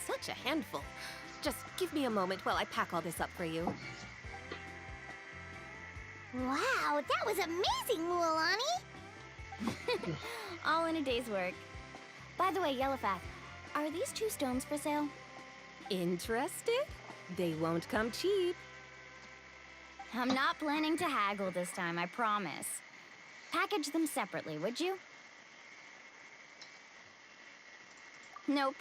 Such a handful. Just give me a moment while I pack all this up for you. Wow, that was amazing, Mualani! All in a day's work. By the way, Yellowfat, are these 2 stones for sale? Interested? They won't come cheap. I'm not planning to haggle this time, I promise. Package them separately, would you? Nope.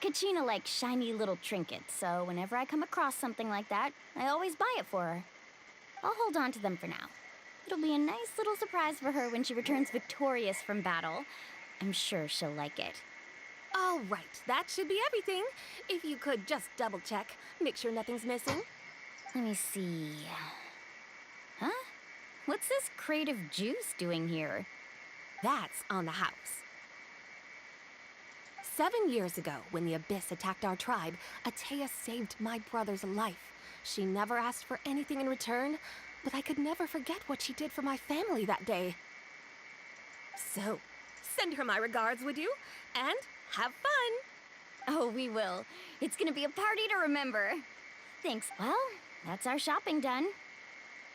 Kachina likes shiny little trinkets, so whenever I come across something like that, I always buy it for her. I'll hold on to them for now. It'll be a nice little surprise for her when she returns victorious from battle. I'm sure she'll like it. All right, that should be everything. If you could just double check, make sure nothing's missing. Let me see. Huh? What's this crate of juice doing here? That's on the house. 7 years ago, when the Abyss attacked our tribe, Atea saved my brother's life. She never asked for anything in return, but I could never forget what she did for my family that day. So, send her my regards, would you? And have fun! Oh, we will. It's gonna be a party to remember. Thanks. Well, that's our shopping done.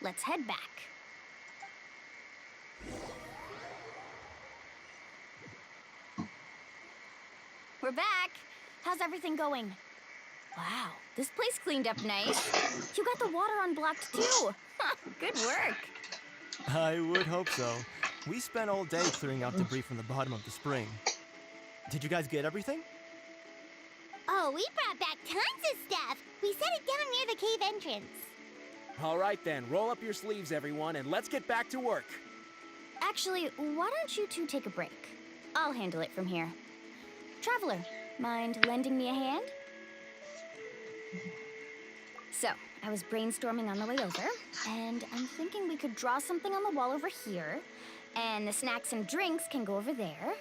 Let's head back. We're back. How's everything going? Wow, this place cleaned up nice. You got the water unblocked too. Good work. I would hope so. We spent all day clearing out debris from the bottom of the spring. Did you guys get everything? Oh, we brought back tons of stuff. We set it down near the cave entrance. All right then, roll up your sleeves, everyone, and let's get back to work. Actually, why don't you two take a break? I'll handle it from here. Traveler, mind lending me a hand? So, I was brainstorming on the way over, and I'm thinking we could draw something on the wall over here, and the snacks and drinks can go over there.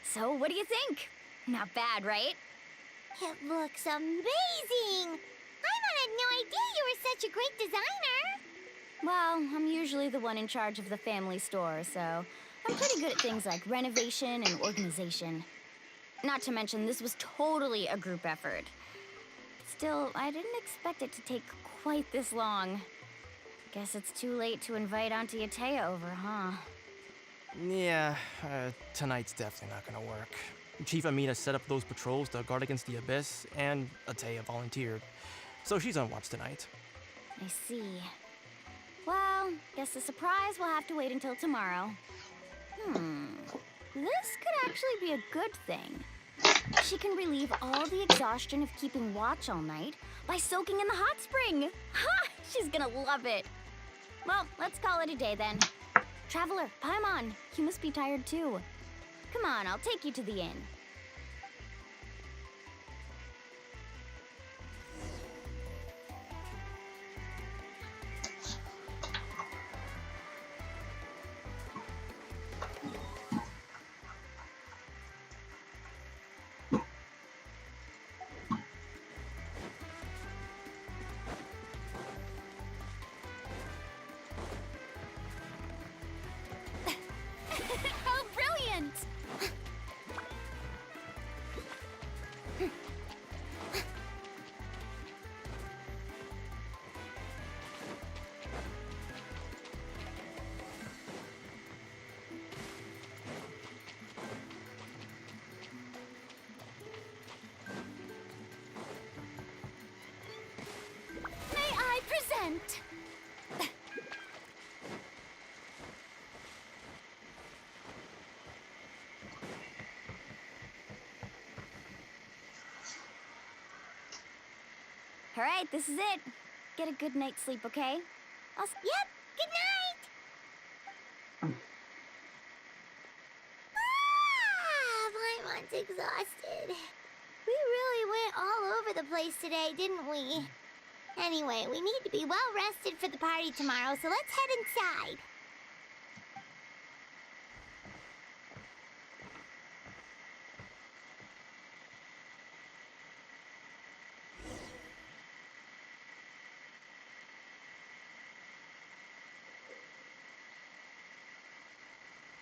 So, what do you think? Not bad, right? It looks amazing! Paimon had no idea you were such a great designer! Well, I'm usually the one in charge of the family store, so I'm pretty good at things like renovation and organization. Not to mention, this was totally a group effort. Still, I didn't expect it to take quite this long. Guess it's too late to invite Auntie Atea over, huh? Yeah, tonight's definitely not gonna work. Chief Amina set up those patrols to guard against the Abyss, and Atea volunteered. So she's on watch tonight. I see. Well, guess the surprise will have to wait until tomorrow. This could actually be a good thing. She can relieve all the exhaustion of keeping watch all night by soaking in the hot spring. Ha! She's gonna love it. Well, let's call it a day then. Traveler, Paimon, you must be tired too. Come on, I'll take you to the inn. All right, this is it. Get a good night's sleep, okay? Yep, good night! Paimon's exhausted. We really went all over the place today, didn't we? Anyway, we need to be well rested for the party tomorrow, so let's head inside.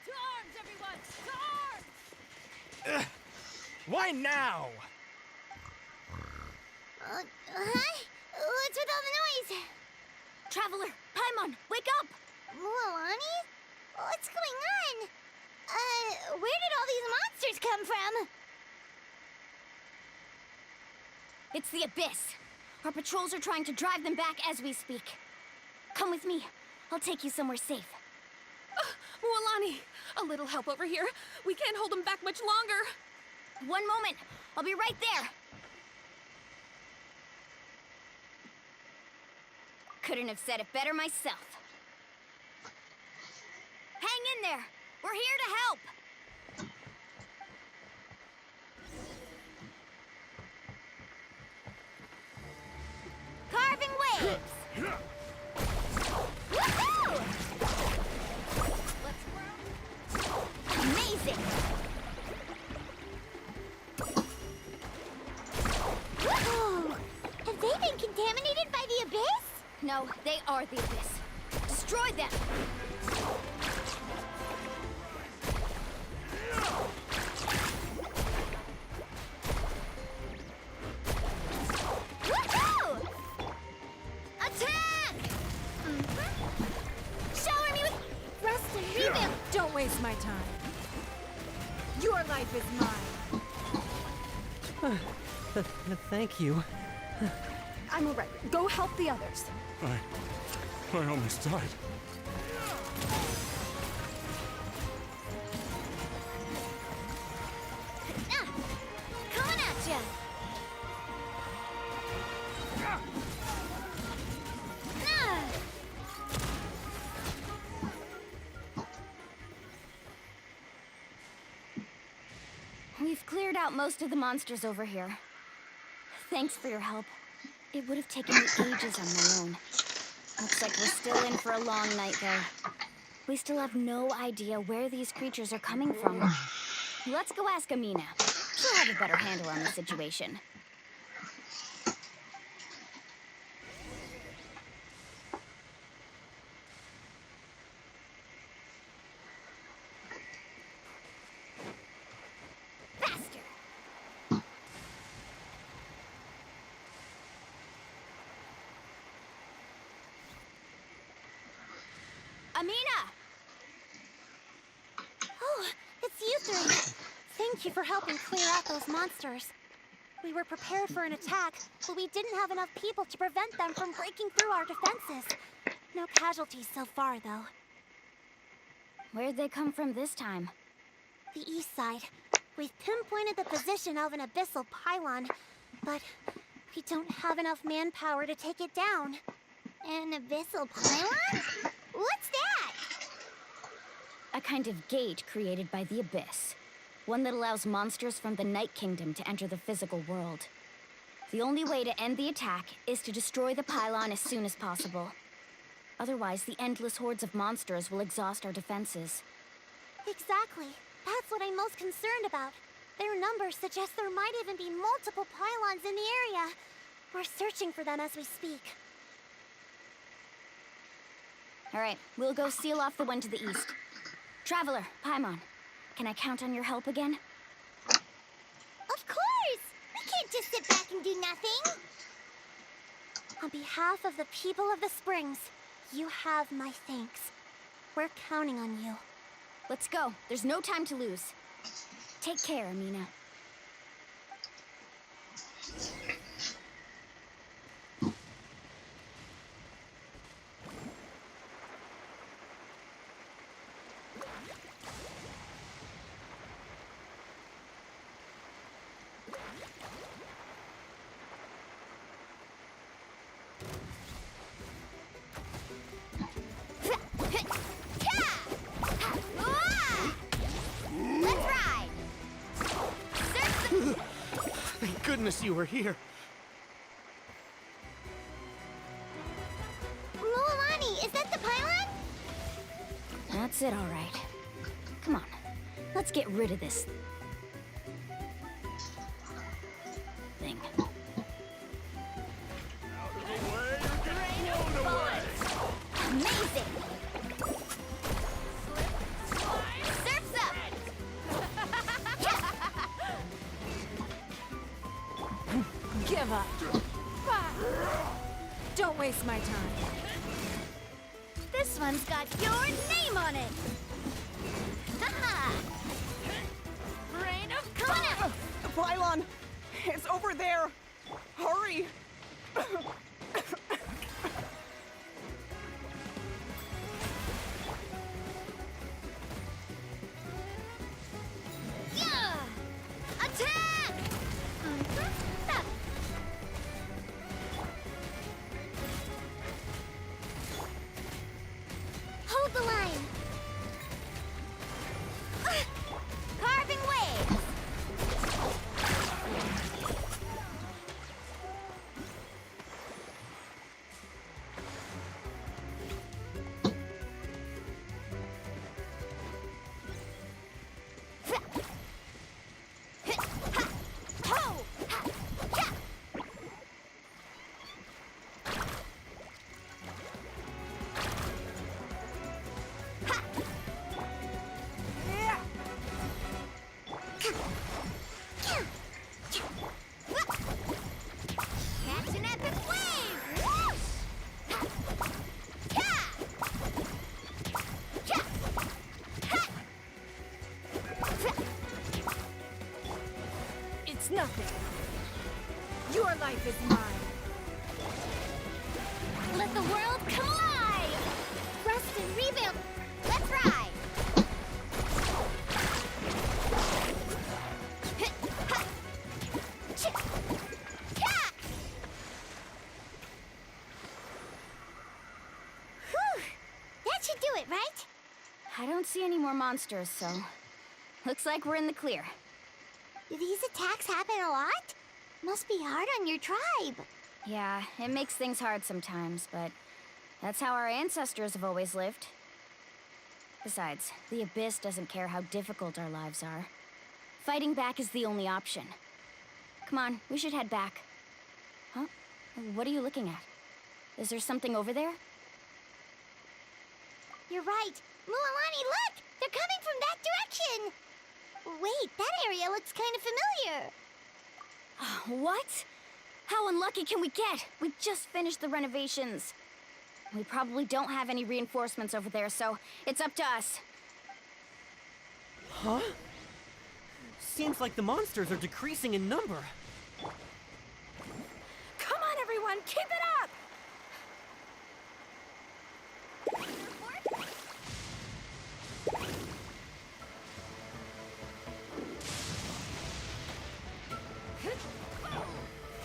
To arms, everyone! To arms! Why now? What's with all the noise? Traveler, Paimon, wake up! Mualani? What's going on? Where did all these monsters come from? It's the Abyss. Our patrols are trying to drive them back as we speak. Come with me. I'll take you somewhere safe. Mualani, a little help over here. We can't hold them back much longer. One moment. I'll be right there. Couldn't have said it better myself. Hang in there. We're here to help. Carving waves! Woohoo! Amazing! Whoa! Have they been contaminated by the Abyss? No, they are the Abyss. Destroy them! Woohoo! Attack! Shower me with rest and rebuild. Don't waste my time. Your life is mine. Thank you. I'm all right. Go help the others. I almost died. Coming at ya! We've cleared out most of the monsters over here. Thanks for your help. It would have taken me ages on my own. Looks like we're still in for a long night, though. We still have no idea where these creatures are coming from. Let's go ask Amina. She'll have a better handle on the situation. Amina! Oh, it's you three. Thank you for helping clear out those monsters. We were prepared for an attack, but we didn't have enough people to prevent them from breaking through our defenses. No casualties so far, though. Where'd they come from this time? The east side. We've pinpointed the position of an abyssal pylon, but we don't have enough manpower to take it down. An abyssal pylon? What's that? A kind of gate created by the Abyss. One that allows monsters from the Night Kingdom to enter the physical world. The only way to end the attack is to destroy the pylon as soon as possible. Otherwise, the endless hordes of monsters will exhaust our defenses. Exactly. That's what I'm most concerned about. Their numbers suggest there might even be multiple pylons in the area. We're searching for them as we speak. All right, we'll go seal off the one to the east. Traveler, Paimon, can I count on your help again? Of course! We can't just sit back and do nothing! On behalf of the people of the Springs, you have my thanks. We're counting on you. Let's go. There's no time to lose. Take care, Amina. goodness you were here. Mualani, is that the pylon? That's it, all right. Come on, let's get rid of this thing. Amazing! Surf's up! Give up. Don't waste my time. This one's got your name on it! Haha! Rain of Come on out! The pylon! It's over there! Hurry! Yeah! Attack! Hold the line! Carving waves! Catch an epic wave! Whoosh! Ha! Ha! Ha! It's nothing. Your life is mine. Let the world come alive! Rest and rebuild! Let's ride! Whew! That should do it, right? I don't see any more monsters, so looks like we're in the clear. Do these attacks happen a lot? Must be hard on your tribe. Yeah, it makes things hard sometimes, but that's how our ancestors have always lived. Besides, the Abyss doesn't care how difficult our lives are. Fighting back is the only option. Come on, we should head back. Huh? What are you looking at? Is there something over there? You're right. Mualani, look! They're coming from that direction! Wait, that area looks kind of familiar. What? How unlucky can we get? We just finished the renovations. We probably don't have any reinforcements over there, so it's up to us. Huh? Seems like the monsters are decreasing in number. Come on, everyone, keep it up!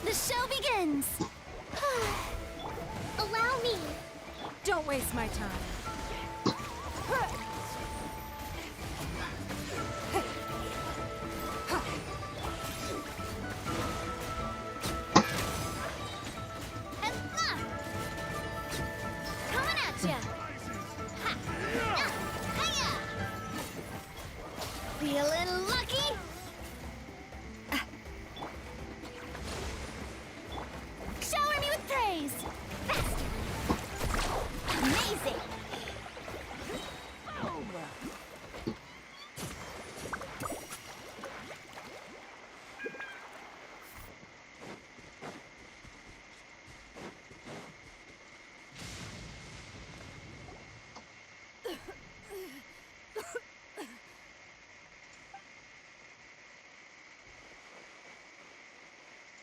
The show begins! Allow me! Don't waste my time. Coming at ya! Feeling lucky? Shower me with praise! Faster! Amazing!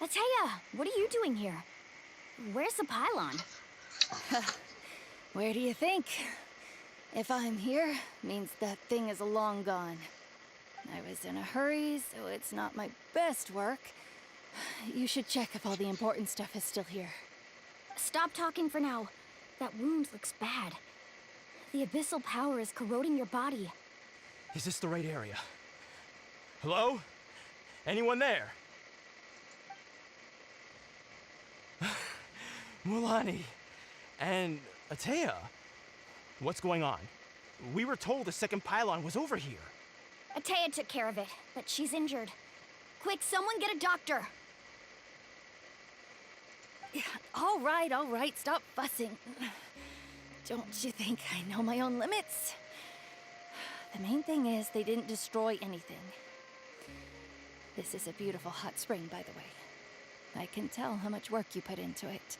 Ataya, what are you doing here? Where's the pylon? Where do you think? If I'm here, means that thing is long gone. I was in a hurry, so it's not my best work. You should check if all the important stuff is still here. Stop talking for now. That wound looks bad. The abyssal power is corroding your body. Is this the right area? Hello? Anyone there? Mulani and Atea, what's going on? We were told the second pylon was over here. Atea took care of it, but she's injured. Quick, someone get a doctor! All right, stop fussing. Don't you think I know my own limits? The main thing is they didn't destroy anything. This is a beautiful hot spring, by the way. I can tell how much work you put into it.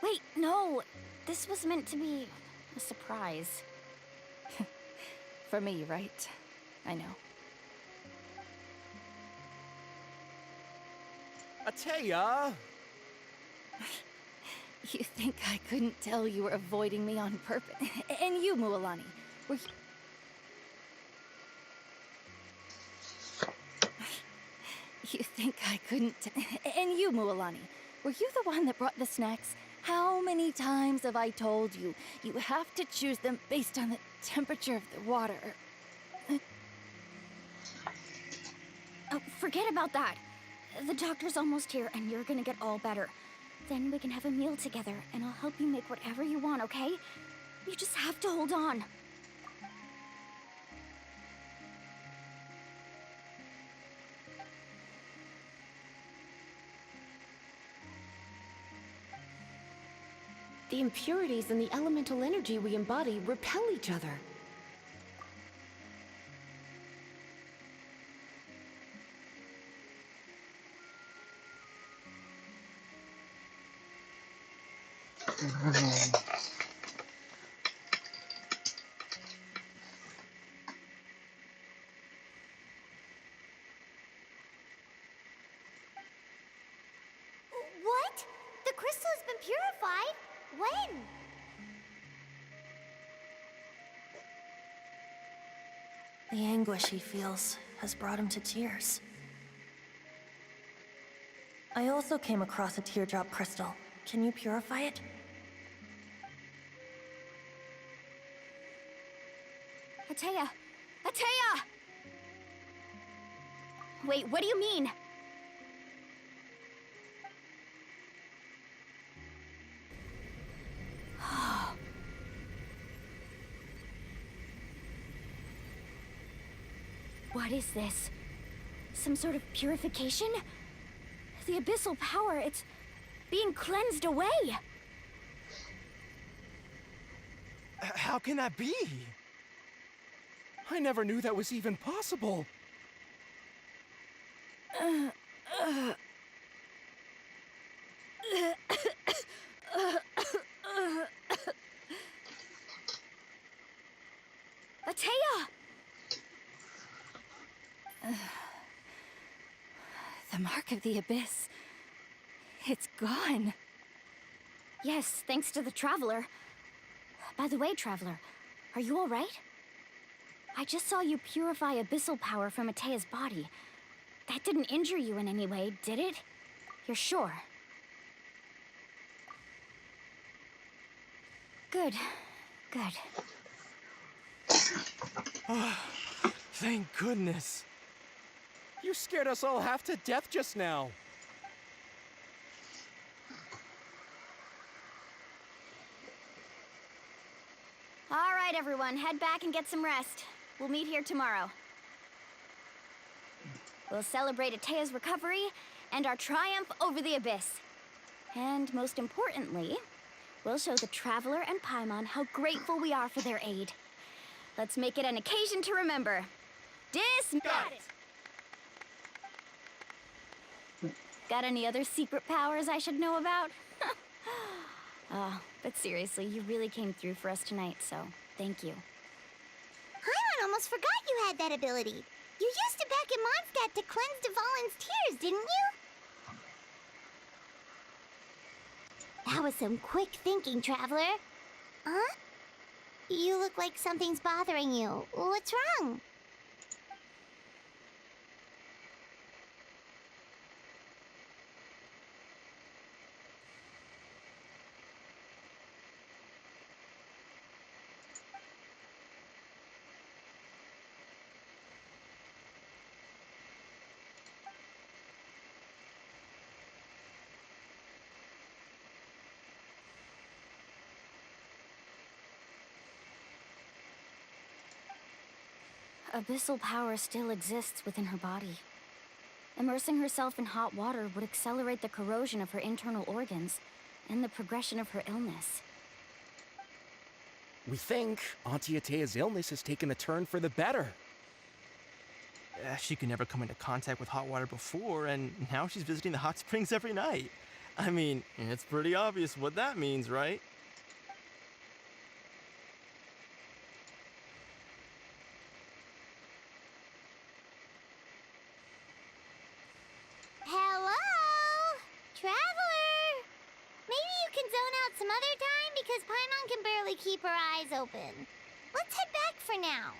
Wait, no! This was meant to be a surprise. For me, right? I know. Atea! You think I couldn't tell you were avoiding me on purpose? And you, Mualani, were you... You think I couldn't... And you, Mualani, were you the one that brought the snacks? How many times have I told you, you have to choose them based on the temperature of the water? Oh, forget about that. The doctor's almost here, and you're gonna get all better. Then we can have a meal together, and I'll help you make whatever you want, okay? You just have to hold on. The impurities and the elemental energy we embody repel each other. What? The crystal has been purified? When? The anguish he feels has brought him to tears. I also came across a teardrop crystal. Can you purify it? Atea! Atea! Wait, what do you mean? What is this? Some sort of purification? The abyssal power, it's being cleansed away! How can that be? I never knew that was even possible. Atea! The mark of the abyss. It's gone. Yes, thanks to the Traveler. By the way, Traveler, are you all right? I just saw you purify abyssal power from Atea's body. That didn't injure you in any way, did it? You're sure? Good. Good. Thank goodness. You scared us all half to death just now. All right, everyone, head back and get some rest. We'll meet here tomorrow. We'll celebrate Atea's recovery and our triumph over the abyss. And most importantly, we'll show the Traveler and Paimon how grateful we are for their aid. Let's make it an occasion to remember. Dismissed! Got any other secret powers I should know about? But seriously, you really came through for us tonight, so thank you. Paimon almost forgot you had that ability. You used it back in Mondstadt to cleanse Dvalin's tears, didn't you? That was some quick thinking, Traveler. Huh? You look like something's bothering you. What's wrong? abyssal power still exists within her body. Immersing herself in hot water would accelerate the corrosion of her internal organs and the progression of her illness. We think Auntie Atea's illness has taken a turn for the better. She could never come into contact with hot water before, and now she's visiting the hot springs every night. I mean, it's pretty obvious what that means, right? Hello? Traveler! Maybe you can zone out some other time because Paimon can barely keep her eyes open. Let's head back for now.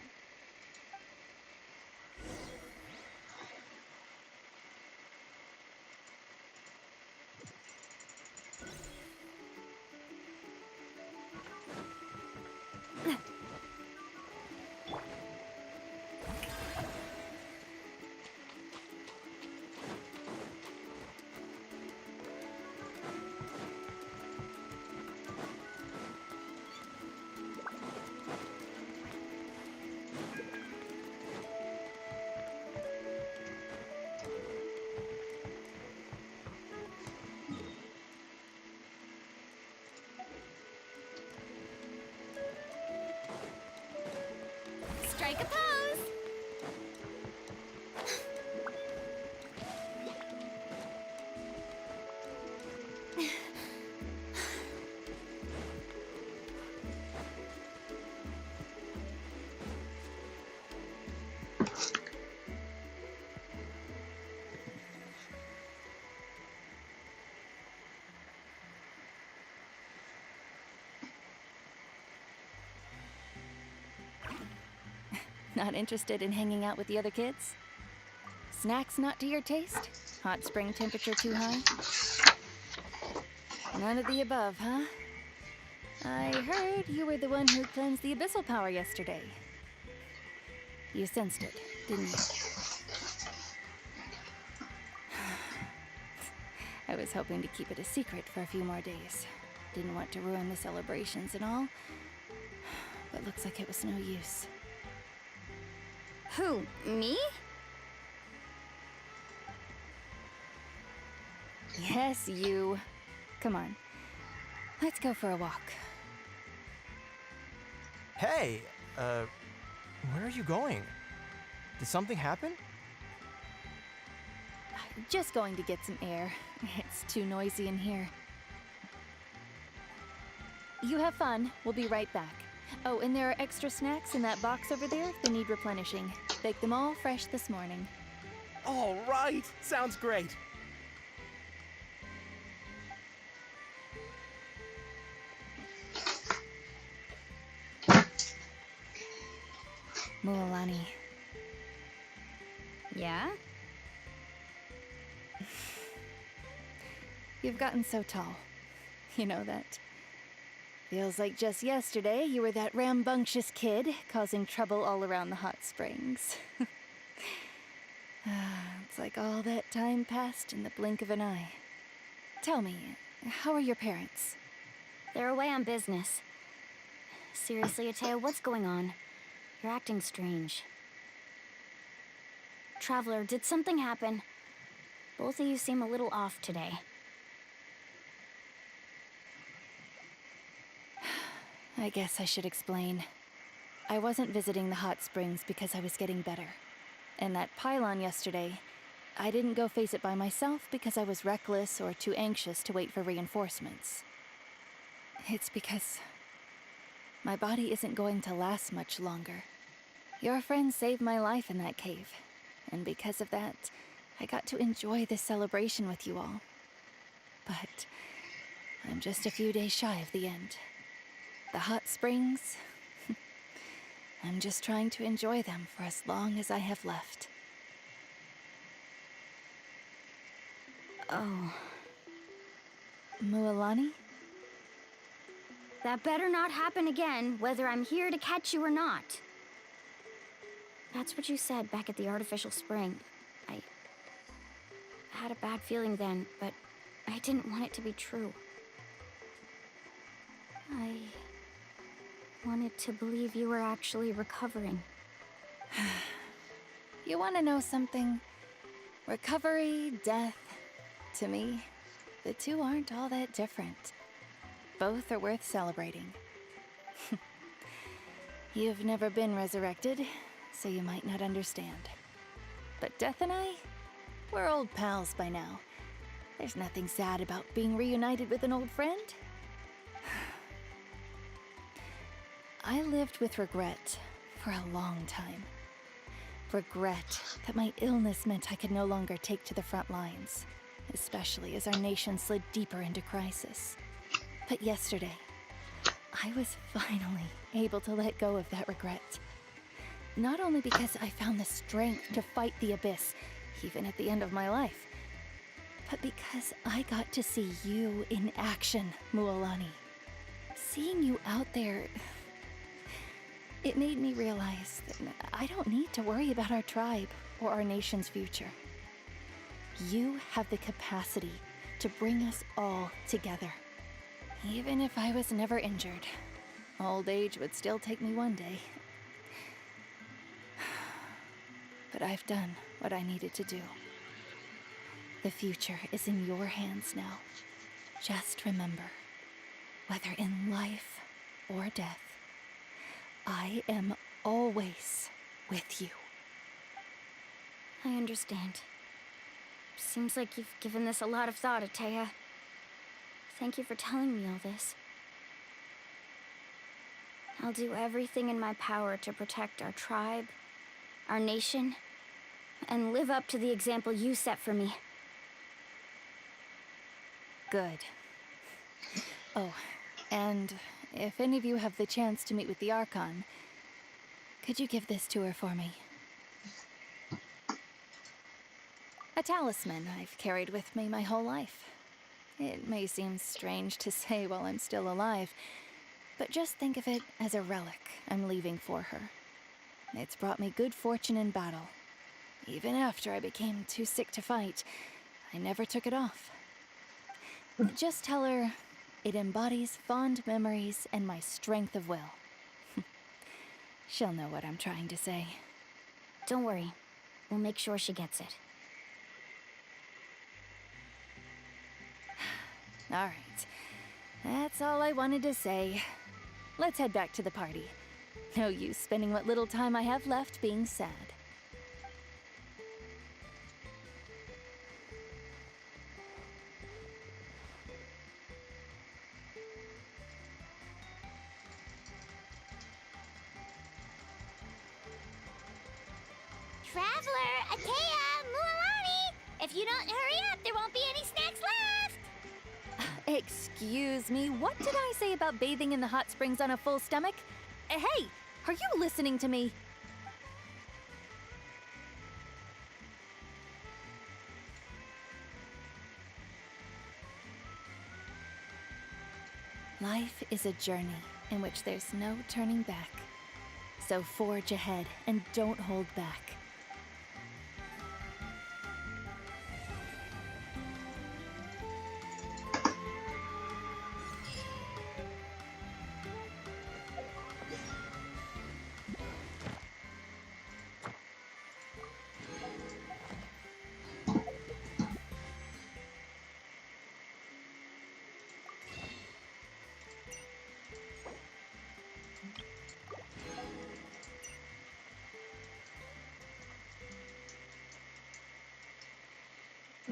Strike a pose! Not interested in hanging out with the other kids? Snacks not to your taste? Hot spring temperature too high? None of the above, huh? I heard you were the one who cleansed the abyssal power yesterday. You sensed it, didn't you? I was hoping to keep it a secret for a few more days. Didn't want to ruin the celebrations and all, but looks like it was no use. Who, me? Yes, you. Come on. Let's go for a walk. Hey, where are you going? Did something happen? Just going to get some air. It's too noisy in here. You have fun. We'll be right back. Oh, and there are extra snacks in that box over there if they need replenishing. Baked them all fresh this morning. All right, sounds great. Mualani. Yeah? You've gotten so tall. You know that. Feels like just yesterday you were that rambunctious kid causing trouble all around the hot springs. It's like all that time passed in the blink of an eye. Tell me, how are your parents? They're away on business. Seriously, Atea, what's going on? You're acting strange. Traveler, did something happen? Both of you seem a little off today. I guess I should explain. I wasn't visiting the hot springs because I was getting better. And that pylon yesterday, I didn't go face it by myself because I was reckless or too anxious to wait for reinforcements. It's because my body isn't going to last much longer. Your friend saved my life in that cave, and because of that, I got to enjoy this celebration with you all. But I'm just a few days shy of the end. The hot springs, I'm just trying to enjoy them for as long as I have left. Oh. Mualani? That better not happen again, whether I'm here to catch you or not. That's what you said back at the artificial spring. I had a bad feeling then, but I didn't want it to be true. I wanted to believe you were actually recovering. You want to know something? Recovery, death, to me, the two aren't all that different. Both are worth celebrating. You've never been resurrected, so you might not understand. But Death and I, we're old pals by now. There's nothing sad about being reunited with an old friend. I lived with regret for a long time. Regret that my illness meant I could no longer take to the front lines, especially as our nation slid deeper into crisis. But yesterday, I was finally able to let go of that regret. Not only because I found the strength to fight the Abyss, even at the end of my life, but because I got to see you in action, Mualani. Seeing you out there, it made me realize that I don't need to worry about our tribe or our nation's future. You have the capacity to bring us all together. Even if I was never injured, old age would still take me one day. But I've done what I needed to do. The future is in your hands now. Just remember, whether in life or death, I am always with you. I understand. Seems like you've given this a lot of thought, Atea. Thank you for telling me all this. I'll do everything in my power to protect our tribe, our nation, and live up to the example you set for me. Good. Oh, and if any of you have the chance to meet with the Archon, could you give this to her for me? A talisman I've carried with me my whole life. It may seem strange to say while I'm still alive, but just think of it as a relic I'm leaving for her. It's brought me good fortune in battle. Even after I became too sick to fight, I never took it off. Just tell her it embodies fond memories and my strength of will. She'll know what I'm trying to say. Don't worry. We'll make sure she gets it. All right. That's all I wanted to say. Let's head back to the party. No use spending what little time I have left being sad. Traveler, Atea, Mualani! If you don't hurry up, there won't be any snacks left! Excuse me, what did I say about bathing in the hot springs on a full stomach? Hey, are you listening to me? Life is a journey in which there's no turning back. So forge ahead and don't hold back.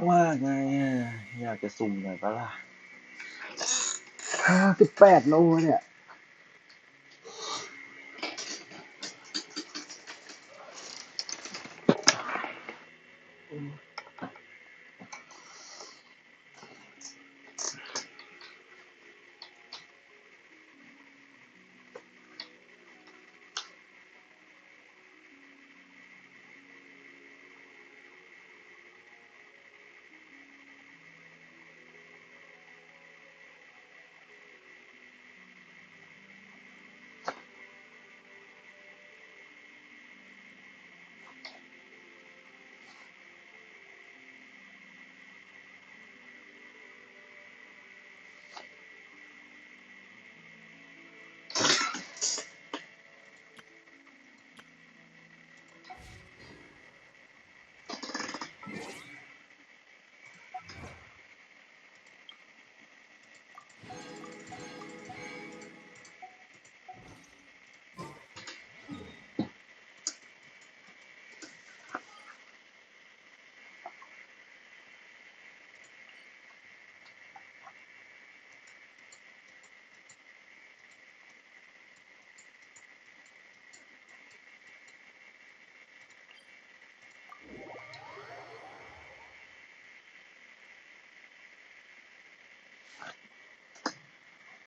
ว่าไงอยากจะสุ่มหน่อยปะล่ะ18 โลเนี่ย